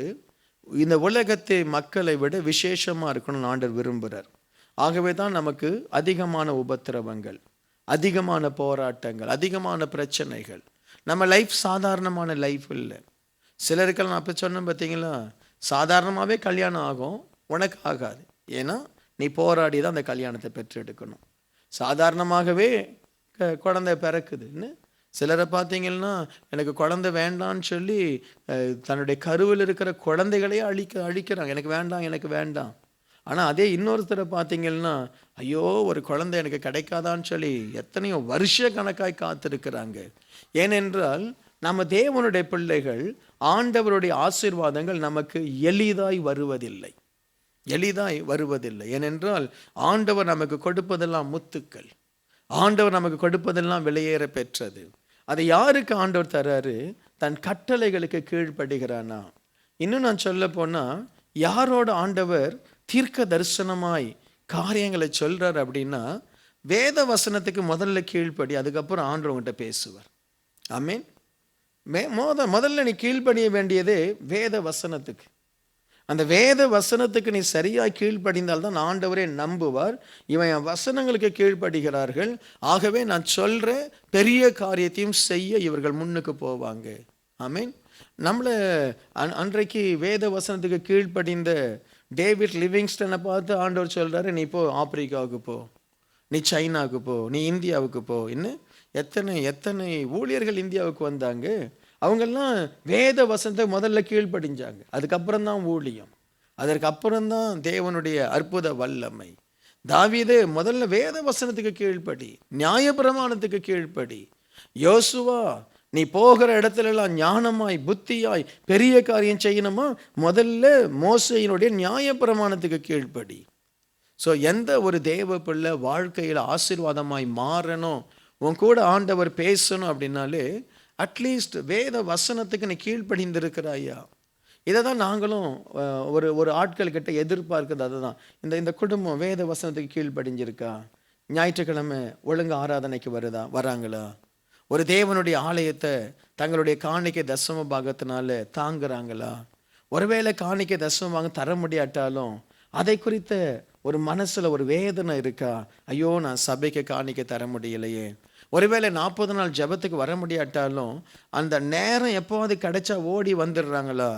இந்த உலகத்தை மக்களை விட விசேஷமாக இருக்கணும்னு ஆண்டவர் விரும்புகிறார். ஆகவே தான் நமக்கு அதிகமான உபத்திரவங்கள், அதிகமான போராட்டங்கள், அதிகமான பிரச்சனைகள். நம்ம லைஃப் சாதாரணமான லைஃப் இல்லை. சிலருக்கெல்லாம் நான் அப்போ சொன்னேன் பார்த்தீங்களா, சாதாரணமாகவே கல்யாணம் ஆகும், உனக்கு ஆகாது. ஏன்னா நீ போராடி தான் அந்த கல்யாணத்தை பெற்றெடுக்கணும். சாதாரணமாகவே குழந்தை பிறக்குதுன்னு சிலரை பார்த்தீங்கன்னா, எனக்கு குழந்தை வேண்டான்னு சொல்லி தன்னுடைய கருவில் இருக்கிற குழந்தைகளையே அழிக்கிறாங்க. எனக்கு வேண்டாம். ஆனால் அதே இன்னொருத்தரை பார்த்தீங்கன்னா, ஐயோ ஒரு குழந்தை எனக்கு கிடைக்காதான்னு சொல்லி எத்தனையோ வருஷ கணக்காய் காத்திருக்கிறாங்க. ஏனென்றால் நம்ம தேவனுடைய பிள்ளைகள், ஆண்டவருடைய ஆசீர்வாதங்கள் நமக்கு எளிதாய் வருவதில்லை. ஏனென்றால் ஆண்டவர் நமக்கு கொடுப்பதெல்லாம் முத்துக்கள், ஆண்டவர் நமக்கு கொடுப்பதெல்லாம் விலையேற பெற்றது. அதை யாருக்கு ஆண்டவர் தர்றாரு? தன் கட்டளைகளுக்கு கீழ்ப்படுகிறானா. இன்னும் நான் சொல்ல போனால், யாரோட ஆண்டவர் தீர்க்க தரிசனமாய் காரியங்களை சொல்றார் அப்படின்னா, வேத வசனத்துக்கு முதல்ல கீழ்ப்படி, அதுக்கப்புறம் ஆண்டவர் உங்கள்கிட்ட பேசுவார். ஆமீன். முதல்ல நீ கீழ்ப்படிய வேண்டியதே வேத வசனத்துக்கு. அந்த வேத வசனத்துக்கு நீ சரியாக கீழ்ப்படிந்தால்தான் ஆண்டவரே நம்புவார். இவன் என் வசனங்களுக்கு கீழ்ப்படுகிறார்கள், ஆகவே நான் சொல்கிற பெரிய காரியத்தையும் செய்ய இவர்கள் முன்னுக்கு போவாங்க. ஆமீன். நம்மளை அன்றைக்கு வேத வசனத்துக்கு கீழ்ப்படிந்த டேவிட் லிவிங்ஸ்டனை பார்த்து ஆண்டவர் சொல்கிறாரு, நீ போ ஆப்பிரிக்காவுக்கு போ, நீ சைனாவுக்கு போ, நீ இந்தியாவுக்கு போ. இன்னும் எத்தனை ஊழியர்கள் இந்தியாவுக்கு வந்தாங்க. அவங்கெல்லாம் வேத வசனத்தை முதல்ல கீழ்ப்படிஞ்சாங்க. அதுக்கப்புறம் தான் ஊழியம், அதற்கப்புறம்தான் தேவனுடைய அற்புத வல்லமை. தாவீது முதல்ல வேத வசனத்துக்கு கீழ்ப்படி, நியாயப்பிரமாணத்துக்கு கீழ்ப்படி. யோசுவா, நீ போகிற இடத்துலலாம் ஞானமாய் புத்தியாய் பெரிய காரியம் செய்யணுமா, முதல்ல மோசேயினுடைய நியாயப்பிரமாணத்துக்கு கீழ்ப்படி. ஸோ எந்த ஒரு தேவ பிள்ளை வாழ்க்கையில் ஆசீர்வாதமாய் மாறணும், உன் கூட ஆண்டவர் பேசணும் அப்படின்னாலே அட்லீஸ்ட் வேத வசனத்துக்கு நீ கீழ்ப்படிந்திருக்கிறாயா. இதை தான் நாங்களும் ஒரு ஆட்கள்கிட்ட எதிர்பார்க்குறது. அதுதான் இந்த குடும்பம் வேத வசனத்துக்கு கீழ்ப்படிஞ்சிருக்கா, ஞாயிற்றுக்கிழமை ஒழுங்கு ஆராதனைக்கு வராங்களா, ஒரு தேவனுடைய ஆலயத்தை தங்களுடைய காணிக்கை தசம பாகத்தினால தாங்குறாங்களா, ஒருவேளை காணிக்கை தசம பாகம் தர முடியாட்டாலும் அதை குறித்த ஒரு மனசில் ஒரு வேதனை இருக்கா, ஐயோ நான் சபைக்கு காணிக்கை தர முடியலையே. ஒருவேளை 40 நாள் ஜெபத்துக்கு வர முடியாட்டாலும் அந்த நேரம் எப்போவாது கிடைச்சா ஓடி வந்துடுறாங்களா,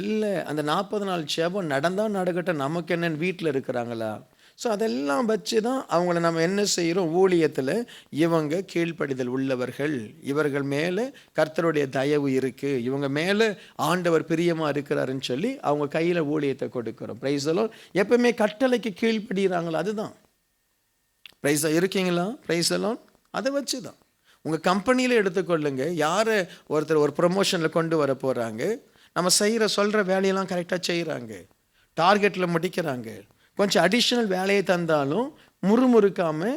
இல்லை அந்த 40 நாள் ஜெபம் நடந்தால் நடக்கட்டும் நமக்கு என்னன்னு வீட்டில் இருக்கிறாங்களா. ஸோ அதெல்லாம் வச்சு தான் அவங்கள நம்ம என்ன செய்கிறோம், ஊழியத்தில் இவங்க கீழ்ப்படிதல் உள்ளவர்கள், இவர்கள் மேலே கர்த்தருடைய தயவு இருக்குது, இவங்க மேலே ஆண்டவர் பிரியமாக இருக்கிறாருன்னு சொல்லி அவங்க கையில் ஊழியத்தை கொடுக்குறோம். பிரைஸ் எல்லாம் எப்பவுமே கட்டளைக்கு கீழ்ப்படுகிறாங்களா, அதுதான் பிரைஸ். இருக்கீங்களா? பிரைஸ் எல்லாம் அதை வச்சு தான். உங்கள் கம்பெனியில் எடுத்துக்கொள்ளுங்க, யாரை ஒருத்தர் ஒரு ப்ரொமோஷனில் கொண்டு வர போகிறாங்க, நம்ம சொல்கிற வேலையெல்லாம் கரெக்டாக செய்கிறாங்க, டார்கெட்டில் முடிக்கிறாங்க, கொஞ்சம் அடிஷ்னல் வேலையை தந்தாலும் முறுமுறுக்காமல்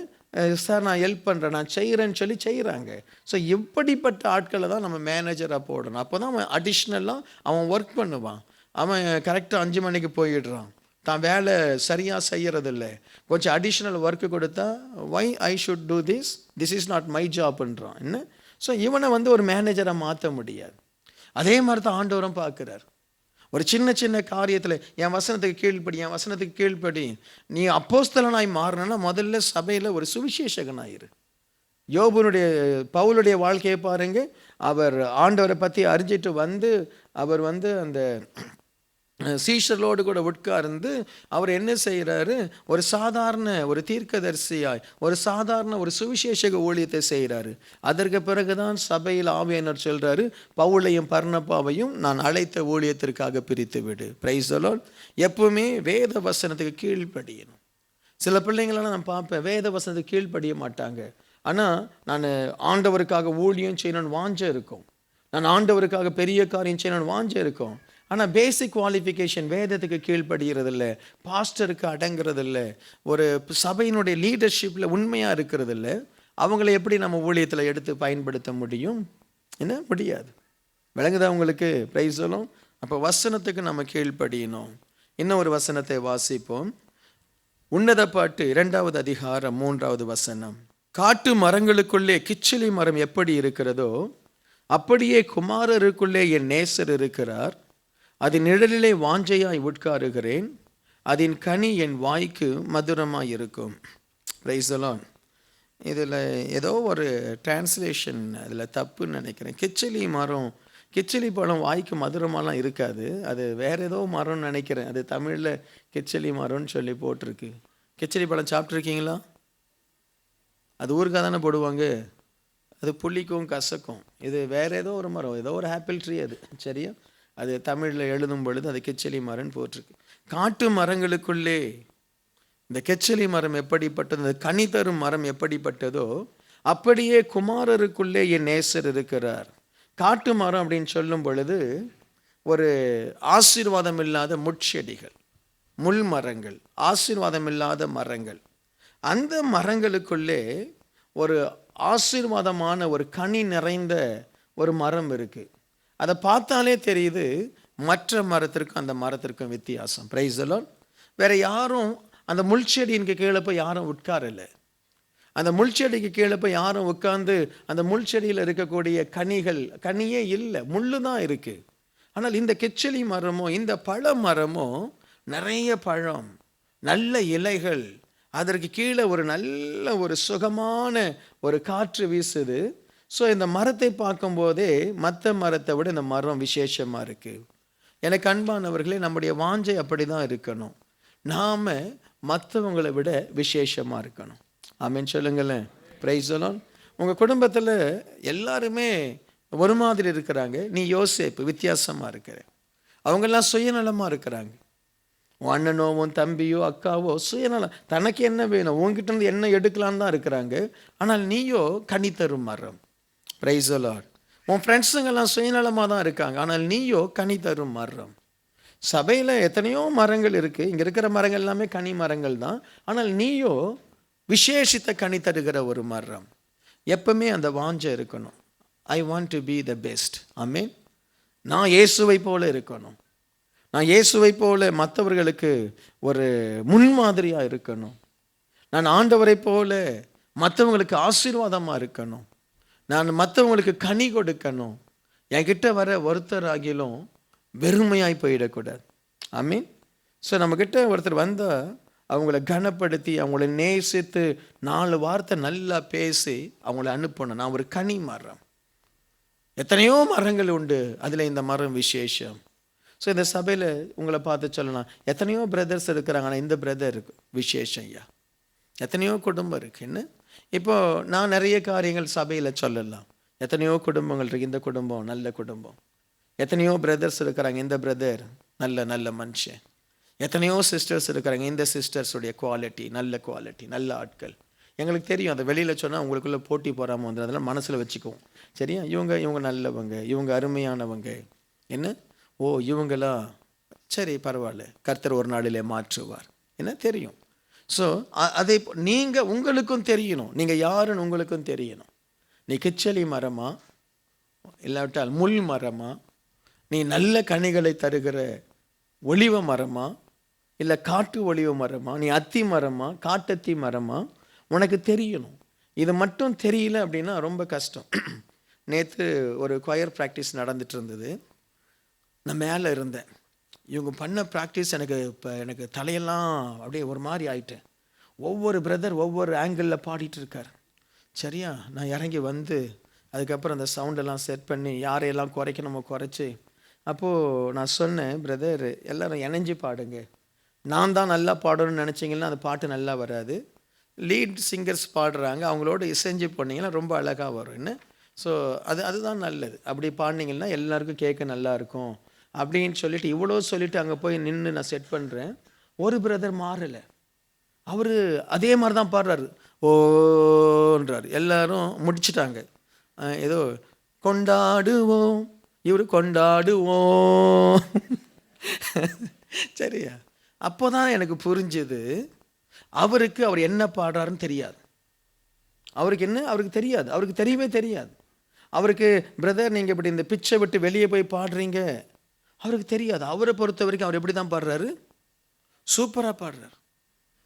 சார் நான் ஹெல்ப் பண்ணுறேன், நான் செய்கிறேன்னு சொல்லி செய்கிறாங்க. ஸோ எப்படிப்பட்ட ஆட்களை தான் நம்ம மேனேஜராக போடணும். அப்போ தான் அவன் அடிஷ்னலாக அவன் ஒர்க் பண்ணுவான். அவன் கரெக்டாக 5 மணிக்கு போயிடுறான், தான் வேலை சரியாக செய்கிறதில்ல, கொஞ்சம் அடிஷ்னல் ஒர்க்கு கொடுத்தா why I should do this is not my ஜாப்ன்றான். என்ன? ஸோ இவனை ஒரு மேனேஜராக மாற்ற முடியாது. அதே மாதிரி தான் ஆண்டவரும் பார்க்குறார். ஒரு சின்ன காரியத்தில் என் வசனத்துக்கு கீழ்ப்படி நீ அப்போஸ்தலனாய் மாறணும்னா முதல்ல சபையில் ஒரு சுவிசேஷகனாயிரு. பவுலுடைய வாழ்க்கையை பாருங்க. அவர் ஆண்டவரை பற்றி அறிஞ்சிட்டு அவர் அந்த சீஷர்களோடு கூட உட்கார்ந்து அவர் என்ன செய்கிறாரு, ஒரு சாதாரண ஒரு தீர்க்கதரிசியாய் ஒரு சாதாரண ஒரு சுவிசேஷக ஊழியத்தை செய்கிறாரு. அதற்கு பிறகுதான் சபையில் ஆவியானவர் சொல்கிறாரு, பவுலையும் பர்னபாவையும் நான் அழைத்த ஊழியத்திற்காக பிரித்து விடு. Price the Lord. எப்பவுமே வேத வசனத்துக்கு கீழ்ப்படியணும். சில பிள்ளைங்களெல்லாம் நான் பார்ப்பேன், வேத வசனத்துக்கு கீழ்ப்படிய மாட்டாங்க. ஆனால் நான் ஆண்டவருக்காக ஊழியம் செய்யணும்னு வாஞ்ச இருக்கும், நான் ஆண்டவருக்காக பெரிய காரியம் செய்யணும்னு வாஞ்ச இருக்கும். ஆனால் பேசிக் குவாலிஃபிகேஷன் வேதத்துக்கு கீழ்ப்படுகிறது இல்லை, பாஸ்டருக்கு அடங்கிறது இல்லை, ஒரு சபையினுடைய லீடர்ஷிப்பில் உண்மையாக இருக்கிறது இல்லை. அவங்கள எப்படி நம்ம ஊழியத்தில் எடுத்து பயன்படுத்த முடியும்? என்ன முடியாது. விளங்குதா உங்களுக்கு? பிரைஸ் சொல்லும். அப்போ வசனத்துக்கு நம்ம கீழ்ப்படியணும். இன்னும் ஒரு வசனத்தை வாசிப்போம். உன்னத பாட்டு 2வது அதிகாரம் 3வது வசனம். காட்டு மரங்களுக்குள்ளே கிச்சிலி மரம் எப்படி இருக்கிறதோ அப்படியே குமாரருக்குள்ளே என் நேசர் இருக்கிறார். அதன் நிழலிலே வாஞ்சையாய் உட்காருகிறேன். அதன் கனி என் வாய்க்கு மதுரமாய் இருக்கும். Price the Lord. இதில் ஏதோ ஒரு டிரான்ஸ்லேஷன் அதில் தப்புன்னு நினைக்கிறேன். கிச்சிலி மரம், கிச்சிலி பழம் வாய்க்கு மதுரமாலாம் இருக்காது, அது வேறு ஏதோ மரம்னு நினைக்கிறேன். அது தமிழில் கிச்சிலி மரம்னு சொல்லி போட்டிருக்கு. கிச்சிலி பழம் சாப்பிட்ருக்கீங்களா? அது ஊருக்காக தானே போடுவாங்க. அது புளிக்கும் கசக்கும். இது வேறு ஏதோ ஒரு மரம், ஏதோ ஒரு ஆப்பிள் ட்ரீ அது. சரியா? அது தமிழில் எழுதும் பொழுது அது கிச்சிலி மரம்னு போட்டிருக்கு. காட்டு மரங்களுக்குள்ளே இந்த கெச்சலி மரம் எப்படிப்பட்டது, இந்த கனி தரும் மரம் எப்படிப்பட்டதோ அப்படியே குமாரருக்குள்ளே என் நேசர் இருக்கிறார். காட்டு மரம் அப்படின்னு சொல்லும் பொழுது ஒரு ஆசீர்வாதம் இல்லாத முட்செடிகள், முள் மரங்கள், ஆசீர்வாதம் இல்லாத மரங்கள். அந்த மரங்களுக்குள்ளே ஒரு ஆசீர்வாதமான ஒரு கனி நிறைந்த ஒரு மரம் இருக்குது. அதை பார்த்தாலே தெரியுது மற்ற மரத்திற்கும் அந்த மரத்திற்கும் வித்தியாசம். Praise the Lord. வேற யாரும் அந்த முள்செடிக்கு கீழே போய் யாரும் உட்காரலை. அந்த முள்செடிக்கு கீழே போய் யாரும் உட்கார்ந்து அந்த முள்செடியில் இருக்கக்கூடிய கனியே இல்லை, முள்ளு தான் இருக்குது. ஆனால் இந்த கெச்சலி மரமோ இந்த பழ மரமோ நிறைய பழம், நல்ல இலைகள், அதற்கு கீழே ஒரு நல்ல ஒரு சுகமான ஒரு காற்று வீசுது. ஸோ இந்த மரத்தை பார்க்கும்போதே மற்ற மரத்தை விட இந்த மரம் விசேஷமாக இருக்குது. எனக்கு அன்பானவர்களே, நம்முடைய வாஞ்சை அப்படி தான் இருக்கணும். நாம் மற்றவங்களை விட விசேஷமாக இருக்கணும். ஆமென் சொல்லுங்களேன். Price the Lord. உங்கள் குடும்பத்தில் எல்லாருமே ஒரு மாதிரி இருக்கிறாங்க. நீ யோசேப்பு வித்தியாசமாக இருக்கிற. அவங்கெல்லாம் சுயநலமாக இருக்கிறாங்க. உன் அண்ணனோ உன் தம்பியோ அக்காவோ சுயநலம், தனக்கு என்ன வேணும் உங்ககிட்ட இருந்து என்ன எடுக்கலான்னு தான் இருக்கிறாங்க. ஆனால் நீயோ கனி தரும் மரம். Price the Lord. உன் ஃப்ரெண்ட்ஸுங்கெல்லாம் சுயநலமாக தான் இருக்காங்க. ஆனால் நீயோ கனி தரும் மரம். சபையில் எத்தனையோ மரங்கள் இருக்குது. இங்கே இருக்கிற மரங்கள் எல்லாமே கனி மரங்கள் தான். ஆனால் நீயோ விசேஷித்த கனி தருகிற ஒரு மரம். எப்பவுமே அந்த வாஞ்சை இருக்கணும். I want to be the best. Amen. நான் இயேசுவை போல இருக்கணும். நான் இயேசுவை போல மற்றவர்களுக்கு ஒரு முன்மாதிரியாக இருக்கணும். நான் ஆண்டவரை போல மற்றவங்களுக்கு ஆசீர்வாதமாக இருக்கணும். நான் மற்றவங்களுக்கு கனி கொடுக்கணும். என்கிட்ட வர ஒருத்தராகிலும் வெறுமையாய் போயிடக்கூடாது. ஆமீன். ஸோ நம்மக்கிட்ட ஒருத்தர் வந்தால் அவங்கள கனப்படுத்தி அவங்கள நேசித்து 4 வார்த்தை நல்லா பேசி அவங்கள அனுப்பணும். நான் ஒரு கனி மரம். எத்தனையோ மரங்கள் உண்டு, அதில் இந்த மரம் விசேஷம். ஸோ இந்த சபையில் உங்களை பார்த்து சொல்லலாம், எத்தனையோ பிரதர்ஸ் இருக்கிறாங்க, ஆனால் இந்த பிரதர் விசேஷம் ஐயா. எத்தனையோ குடும்பம் இருக்குது. என்ன இப்போது நான் நிறைய காரியங்கள் சபையில் சொல்லலாம். எத்தனையோ குடும்பங்கள் இருக்குது. இந்த குடும்பம் நல்ல குடும்பம். எத்தனையோ பிரதர்ஸ் இருக்கிறாங்க, இந்த பிரதர் நல்ல நல்ல மனுஷன். எத்தனையோ சிஸ்டர்ஸ் இருக்கிறாங்க, இந்த சிஸ்டர்ஸுடைய குவாலிட்டி நல்ல ஆட்கள். எங்களுக்கு தெரியும். அதை வெளியில் சொன்னால் உங்களுக்குள்ளே போட்டி போகாமல் வந்து அதெல்லாம் மனசில் வச்சுக்குவோம். சரியா? இவங்க நல்லவங்க, இவங்க அருமையானவங்க. என்ன இவங்களா சரி பரவாயில்ல, கர்த்தர் ஒரு நாளிலே மாற்றுவார். என்ன தெரியும். ஸோ அதே நீங்கள் உங்களுக்கும் தெரியணும், நீங்கள் யாருன்னு உங்களுக்கும் தெரியணும். நீ கிச்சலி மரமா இல்லாவிட்டால் முள் மரமா, நீ நல்ல கனிகளை தருகிற ஒலிவ மரமா, இல்லை காட்டு ஒலிவ மரமா, நீ அத்தி மரமா காட்டத்தி மரமா, உனக்கு தெரியணும். இது மட்டும் தெரியல அப்படின்னா ரொம்ப கஷ்டம். நேற்று ஒரு கொயர் ப்ராக்டிஸ் நடந்துட்டு இருந்தது. நான் மேலே இருந்தேன். இவங்க பண்ண ப்ராக்டிஸ் எனக்கு தலையெல்லாம் அப்படியே ஒரு மாதிரி ஆயிட்டேன். ஒவ்வொரு பிரதர் ஒவ்வொரு ஆங்கிளில் பாடிட்டு இருக்கார். சரியா? நான் இறங்கி வந்து அதுக்கப்புறம் அந்த சவுண்டெல்லாம் செட் பண்ணி யாரையெல்லாம் குறைக்கணுமோ குறைச்சி, அப்போது நான் சொன்னேன், பிரதர் எல்லோரும் இணைஞ்சு பாடுங்க. நான் தான் நல்லா பாடணும்னு நினச்சிங்கன்னா அந்த பாட்டு நல்லா வராது. லீட் சிங்கர்ஸ் பாடுறாங்க, அவங்களோட இசைஞ்சு போனீங்கன்னா ரொம்ப அழகாக வரும். என்ன ஸோ அதுதான் நல்லது. அப்படி பாடினீங்கன்னா எல்லாருக்கும் கேட்க நல்லாயிருக்கும் அப்படின்னு சொல்லிட்டு இவ்வளோ சொல்லிவிட்டு அங்கே போய் நின்று நான் செட் பண்ணுறேன். ஒரு பிரதர் மாறலை. அவர் அதே மாதிரி தான் பாடுறாரு, ஓன்றார். எல்லாரும் முடிச்சிட்டாங்க. ஏதோ கொண்டாடுவோம், இவர் கொண்டாடுவோம். சரியா? அப்போ தான் எனக்கு புரிஞ்சுது, அவர் என்ன பாடுறாருன்னு தெரியாது. அவருக்கு தெரியாது, அவருக்கு தெரியவே தெரியாது. அவருக்கு பிரதர் நீங்கள் இப்படி இந்த பிச்சை விட்டு வெளியே போய் பாடுறீங்க, அவருக்கு தெரியாது. அவரை பொறுத்த வரைக்கும் அவர் எப்படி தான் பாடுறாரு? சூப்பராக பாடுறார்.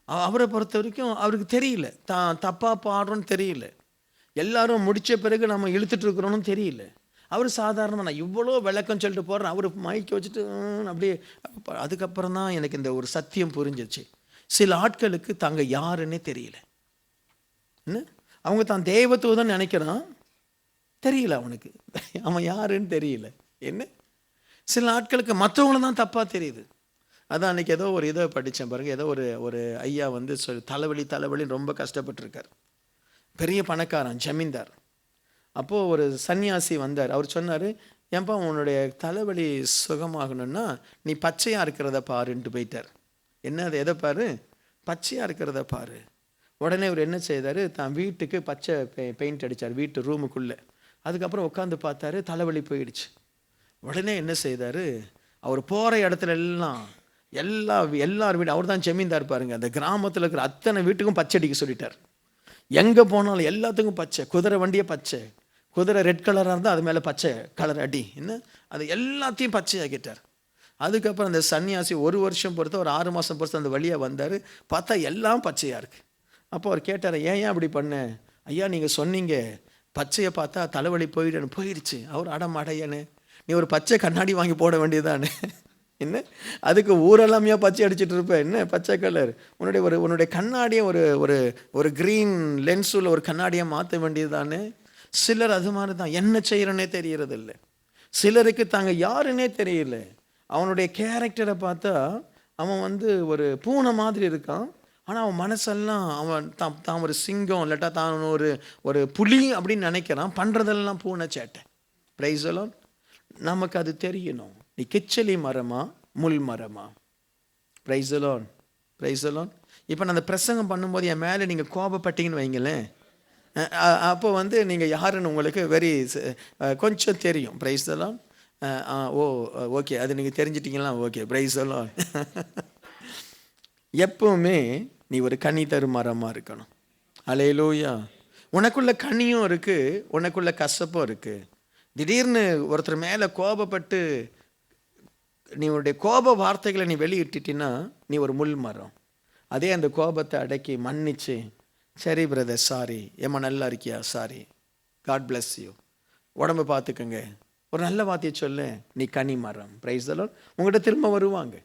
அவரை பொறுத்த வரைக்கும் அவருக்கு தெரியல, தான் தப்பாக பாடுறோன்னு தெரியல. எல்லாரும் முடித்த பிறகு நம்ம இழுத்துட்டு இருக்கிறோன்னு தெரியல. அவர் சாதாரணமாக நான் இவ்வளோ விளக்கம் சொல்லிட்டு போடுறேன், அவர் மைக்கை வச்சுட்டு அப்படியே. அதுக்கப்புறம் தான் எனக்கு இந்த ஒரு சத்தியம் புரிஞ்சிச்சு. சில ஆட்களுக்கு தாங்க யாருன்னே தெரியல. என்ன, அவங்க தான் தேவத்துவம் நினைக்கிறான், தெரியல அவனுக்கு அவன் யாருன்னு தெரியல. என்ன, சில ஆட்களுக்கு மற்றவங்கள தான் தப்பாக தெரியுது. அதான் அன்றைக்கி ஏதோ ஒரு இதை படித்தேன் பாருங்கள். ஏதோ ஒரு ஐயா வந்து தலைவலின்னு ரொம்ப கஷ்டப்பட்டுருக்கார். பெரிய பணக்காரன், ஜமீன்தார். அப்போது ஒரு சன்னியாசி வந்தார். அவர் சொன்னார், ஏன்பா உன்னுடைய தலைவலி சுகமாகணும்னா நீ பச்சையாக இருக்கிறத பாருன்ட்டு போயிட்டார். என்ன, அது எதை பாரு? பச்சையாக இருக்கிறத பாரு. உடனே அவர் என்ன செய்தார், தான் வீட்டுக்கு பச்சை பெயிண்ட் அடித்தார் வீட்டு ரூமுக்குள்ளே. அதுக்கப்புறம் உட்காந்து பார்த்தாரு, தலைவலி போயிடுச்சு. உடனே என்ன செய்தார், அவர் போகிற இடத்துல எல்லார் வீடு, அவர் தான் ஜமீன்தார் பாருங்கள், அந்த கிராமத்தில் இருக்கிற அத்தனை வீட்டுக்கும் பச்சை அடிக்க சொல்லிட்டார். எங்கே போனாலும் எல்லாத்துக்கும் பச்சை. குதிரை வண்டியே பச்சை, குதிரை ரெட் கலராக இருந்தால் அது மேலே பச்சை கலர் அடி. என்ன, அது எல்லாத்தையும் பச்சையாக்கிட்டார். அதுக்கப்புறம் அந்த சன்னியாசி 1 வருஷம் பொறுத்து, ஒரு 6 மாதம் பொறுத்து அந்த வழியாக வந்தார். பார்த்தா எல்லாம் பச்சையாக இருக்குது. அப்போ அவர் கேட்டார், ஏன் அப்படி பண்ண? ஐயா நீங்கள் சொன்னீங்க பச்சையை பார்த்தா தலைவலி போயிடுச்சு. அவர் அடையன்னு, நீ ஒரு பச்சை கண்ணாடி வாங்கி போட வேண்டியதானே. என்ன, அதுக்கு ஊரெல்லாமையா பச்சை அடிச்சுட்டு இருப்ப? என்ன பச்சை கலர்? உன்னுடைய கண்ணாடியை ஒரு க்ரீன் லென்ஸுள்ள ஒரு கண்ணாடியை மாற்ற வேண்டியதுதானே. சிலர் அது மாதிரி தான், என்ன செய்கிறன்னே தெரியறது இல்லை. சிலருக்கு தாங்க யாருன்னே தெரியல. அவனுடைய கேரக்டரை பார்த்தா அவன் வந்து ஒரு பூனை மாதிரி இருக்கான். ஆனால் அவன் மனசெல்லாம் அவன் தான் ஒரு சிங்கம், இல்லாட்டா தான் ஒரு புலி அப்படின்னு நினைக்கிறான். பண்ணுறதெல்லாம் பூனை சேட்டை. பிரைஸ் எல்லாம் நமக்கு அது தெரியணும். நீ கிச்சலி மரமா முள் மரமா? பிரைஸ் எல்லாம், பிரைஸ் எல்லாம். இப்போ நான் அந்த பிரசங்கம் பண்ணும்போது என் மேலே நீங்கள் கோபப்பட்டீங்கன்னு வைங்களேன், அப்போ வந்து நீங்கள் யாருன்னு உங்களுக்கு கொஞ்சம் தெரியும். பிரைஸ் எல்லாம். ஓகே, அது நீங்கள் தெரிஞ்சிட்டிங்களா? ஓகே, பிரைஸ் எல்லாம். எப்பவுமே நீ ஒரு கனி தரும் மரமாக இருக்கணும். அல்லேலூயா. உனக்குள்ள கனியும் இருக்குது, உனக்குள்ள கசப்பும் இருக்குது. திடீர்னு ஒருத்தர் மேலே கோபப்பட்டு நீ உன்னுடைய கோப வார்த்தைகளை நீ வெளியிட்டினா நீ ஒரு முள் மரம். அதே அந்த கோபத்தை அடக்கி மன்னிச்சு, சரி பிரதர், சாரி, ஏம்மா நல்லா இருக்கியா, சாரி, காட் பிளஸ் யூ, உடம்பு பார்த்துக்கங்க, ஒரு நல்ல வார்த்தையை சொல்லு, நீ கனி மரம். Price the Lord. உங்கள்கிட்ட திரும்ப வருவாங்க.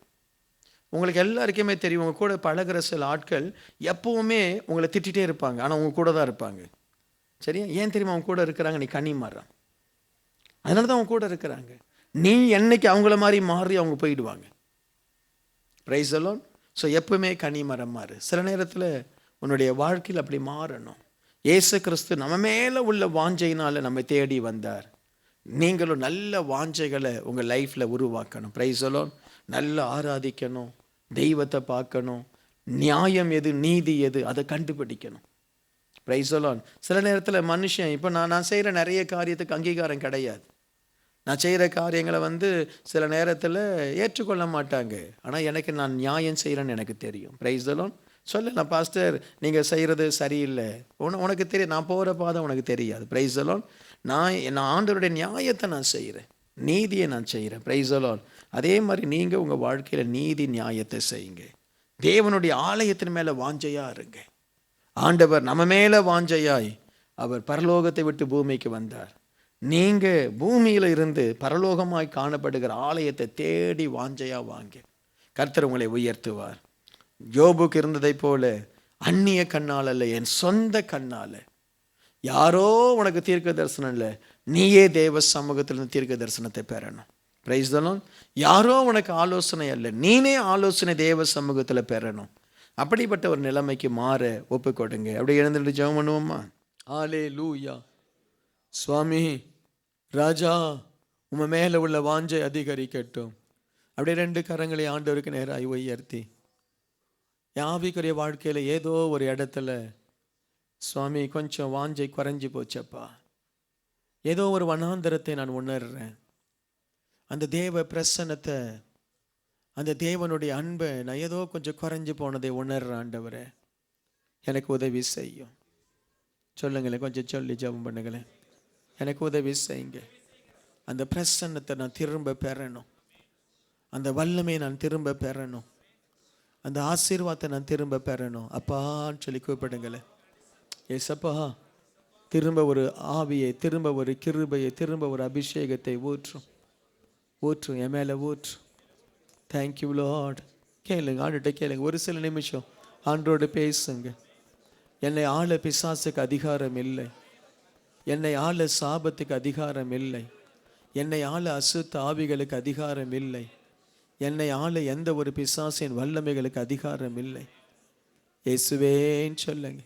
உங்களுக்கு எல்லாருக்குமே தெரியும், உங்கள் கூட பழகிற சில ஆட்கள் எப்பவுமே உங்களை திட்டிகிட்டே இருப்பாங்க, ஆனால் உங்கள் கூட தான் இருப்பாங்க. சரியா? ஏன் தெரியுமா அவங்க கூட இருக்கிறாங்க? நீ கனி மரம். அதனால தான் அவங்க கூட இருக்கிறாங்க. நீ என்னைக்கு அவங்கள மாதிரி மாறி அவங்க போயிடுவாங்க. Price the Lord. ஸோ எப்பவுமே கனி மரம் மாறு. சில நேரத்தில் உன்னுடைய வாழ்க்கையில் அப்படி மாறணும். இயேசு கிறிஸ்து நம்ம மேலே உள்ள வாஞ்சையினால் நம்ம தேடி வந்தார். நீங்களும் நல்ல வாஞ்சைகளை உங்கள் லைஃப்பில் உருவாக்கணும். Price the Lord. நல்லா ஆராதிக்கணும், தெய்வத்தை பார்க்கணும், நியாயம் எது, நீதி எது, அதை கண்டுபிடிக்கணும். Price the Lord. சில நேரத்தில் மனுஷன், இப்போ நான் செய்கிற நிறைய காரியத்துக்கு அங்கீகாரம் கிடையாது. நான் செய்கிற காரியங்களை வந்து சில நேரத்தில் ஏற்றுக்கொள்ள மாட்டாங்க. ஆனால் எனக்கு நான் நியாயம் செய்கிறேன்னு எனக்கு தெரியும். Price the Lord. சொல்லலாம், பாஸ்டர் நீங்கள் செய்கிறது சரியில்லை, உனக்கு தெரியும், நான் போகிற பாதை உனக்கு தெரியாது. Price the Lord. நான் ஆண்டவருடைய நியாயத்தை நான் செய்கிறேன், நீதியை நான் செய்கிறேன். Price the Lord. அதே மாதிரி நீங்கள் உங்கள் வாழ்க்கையில் நீதி நியாயத்தை செய்யுங்க. தேவனுடைய ஆலயத்தின் மேலே வாஞ்சையாக இருங்க. ஆண்டவர் நம்ம மேலே வாஞ்சையாய் அவர் பரலோகத்தை விட்டு பூமிக்கு வந்தார். நீங்கள் பூமியில் இருந்து பரலோகமாய் காணப்படுகிற ஆலயத்தை தேடி வாஞ்சையாக வாங்க. கர்த்தர் உங்களை உயர்த்துவார். யோபுக்கு இருந்ததை போல அந்நிய கண்ணால் அல்ல, என் சொந்த கண்ணால். யாரோ உனக்கு தீர்க்க தரிசனம் இல்லை, நீயே தேவ சமூகத்திலிருந்து தீர்க்க தரிசனத்தை பெறணும். Price the Lord. யாரோ உனக்கு ஆலோசனை அல்ல, நீனே ஆலோசனை தேவ சமூகத்தில் பெறணும். அப்படிப்பட்ட ஒரு நிலைமைக்கு மாற ஒப்பு கொடுங்க. அப்படியே எழுந்துட்டு ஜெபம் பண்ணுவோமா? ஹல்லேலூயா. சுவாமி ராஜா, உம்ம மேலே உள்ள வாஞ்சை அதிகரிக்கட்டும். அப்படியே 2 கரங்களை ஆண்டவருக்கு நேராக உயர்த்தி, ஆவிக்குரிய வாழ்க்கையில் ஏதோ ஒரு இடத்துல சுவாமி கொஞ்சம் வாஞ்சை குறைஞ்சி போச்சப்பா, ஏதோ ஒரு வனாந்தரத்தை நான் உணர்றேன். அந்த தேவ பிரசன்னத்தை, அந்த தேவனுடைய அன்பை நான் ஏதோ கொஞ்சம் குறைஞ்சி போனதை உணர்றேன். ஆண்டவரே எனக்கு உதவி செய்யும். சொல்லுங்களேன், கொஞ்சம் சொல்லி ஜெபம் பண்ணுங்களேன். எனக்கு உதவி செய்யுங்க. அந்த பிரசன்னத்தை நான் திரும்ப பெறணும். அந்த வல்லமையை நான் திரும்ப பெறணும், அந்த ஆசீர்வாதத்தை நான் திரும்ப பெறணும் அப்பான்னு சொல்லி கூப்பிடுங்களேன். ஏசப்பா, திரும்ப ஒரு ஆவியை, திரும்ப ஒரு கிருபையை, திரும்ப ஒரு அபிஷேகத்தை ஊற்றும் என் மேலே ஊற்றும். Thank you Lord. கேளுங்க, ஆண்டுகிட்ட கேளுங்க. ஒரு சில நிமிஷம் ஆண்டோடு பேசுங்க. என்னை ஆள பிசாசுக்கு அதிகாரம் இல்லை, என்னை ஆள சாபத்துக்கு அதிகாரம் இல்லை, என்னை ஆள அசுத்த ஆவிகளுக்கு அதிகாரம் இல்லை, என்னை ஆள எந்த ஒரு பிசாசின் வல்லமைகளுக்கு அதிகாரம் இல்லை. இயேசுவேன்னு சொல்லுங்க.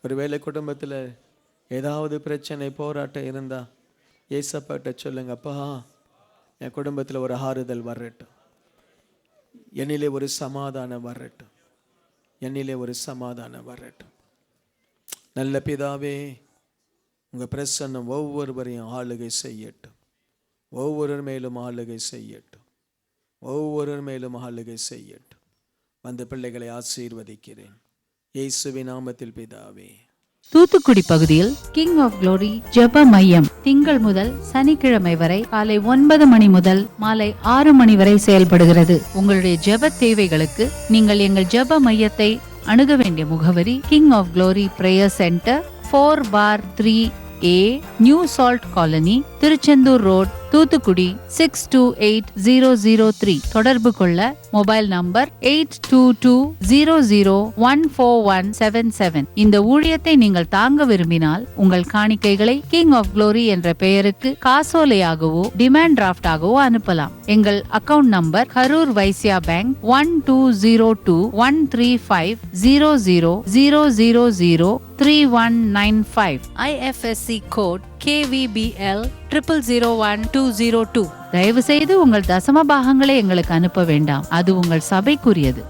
ஒருவேளை குடும்பத்தில் ஏதாவது பிரச்சனை, போராட்டம் இருந்தால் ஏசப்பாட்ட சொல்லுங்க, அப்பா என் குடும்பத்தில் ஒரு ஆறுதல் வரட்டும், என்னிலே ஒரு சமாதானம் வரட்டும், என்னிலே ஒரு சமாதானம் வரட்டும். நல்ல பிதாவே, உங்கள் பிரசன்னம் ஒவ்வொருவரையும் ஆளுகை செய்யட்டும், ஒவ்வொரு மேலும் ஆளுகை செய்யட்டும், ஒவ்வொரு மேலும் ஆளுகை செய்யட்டும். வந்த பிள்ளைகளை ஆசீர்வதிக்கிறேன் இயேசுவின் நாமத்தில் பிதாவே. தூத்துக்குடி பகுதியில் கிங் ஆஃப் குளோரி ஜெப மையம் திங்கள் முதல் சனிக்கிழமை வரை காலை 9 மணி முதல் மாலை 6 மணி வரை செயல்படுகிறது. உங்களுடைய ஜெப தேவைகளுக்கு நீங்கள் எங்கள் ஜெப மையத்தை அணுக வேண்டிய முகவரி King of Glory Prayer Centre, 4/3A, New Salt Colony, Tiruchendur road, Thoothukudi 628003. தொடர்பு கொள்ள மொபைல் நம்பர் 8220014177. இந்த ஊழியத்தை நீங்கள் தாங்க விரும்பினால் உங்கள் காணிக்கைகளை கிங் ஆஃப் குளோரி என்ற பெயருக்கு காசோலையாகவோ டிமாண்ட் டிராஃப்டாகவோ அனுப்பலாம். எங்கள் account number Karur Vysya bank 1203135000003195. IFSC code KVBL 001202. தயவு செய்து உங்கள் தசம பாகங்களை எங்களுக்கு அனுப்ப வேண்டாம், அது உங்கள் சபைக்குரியது.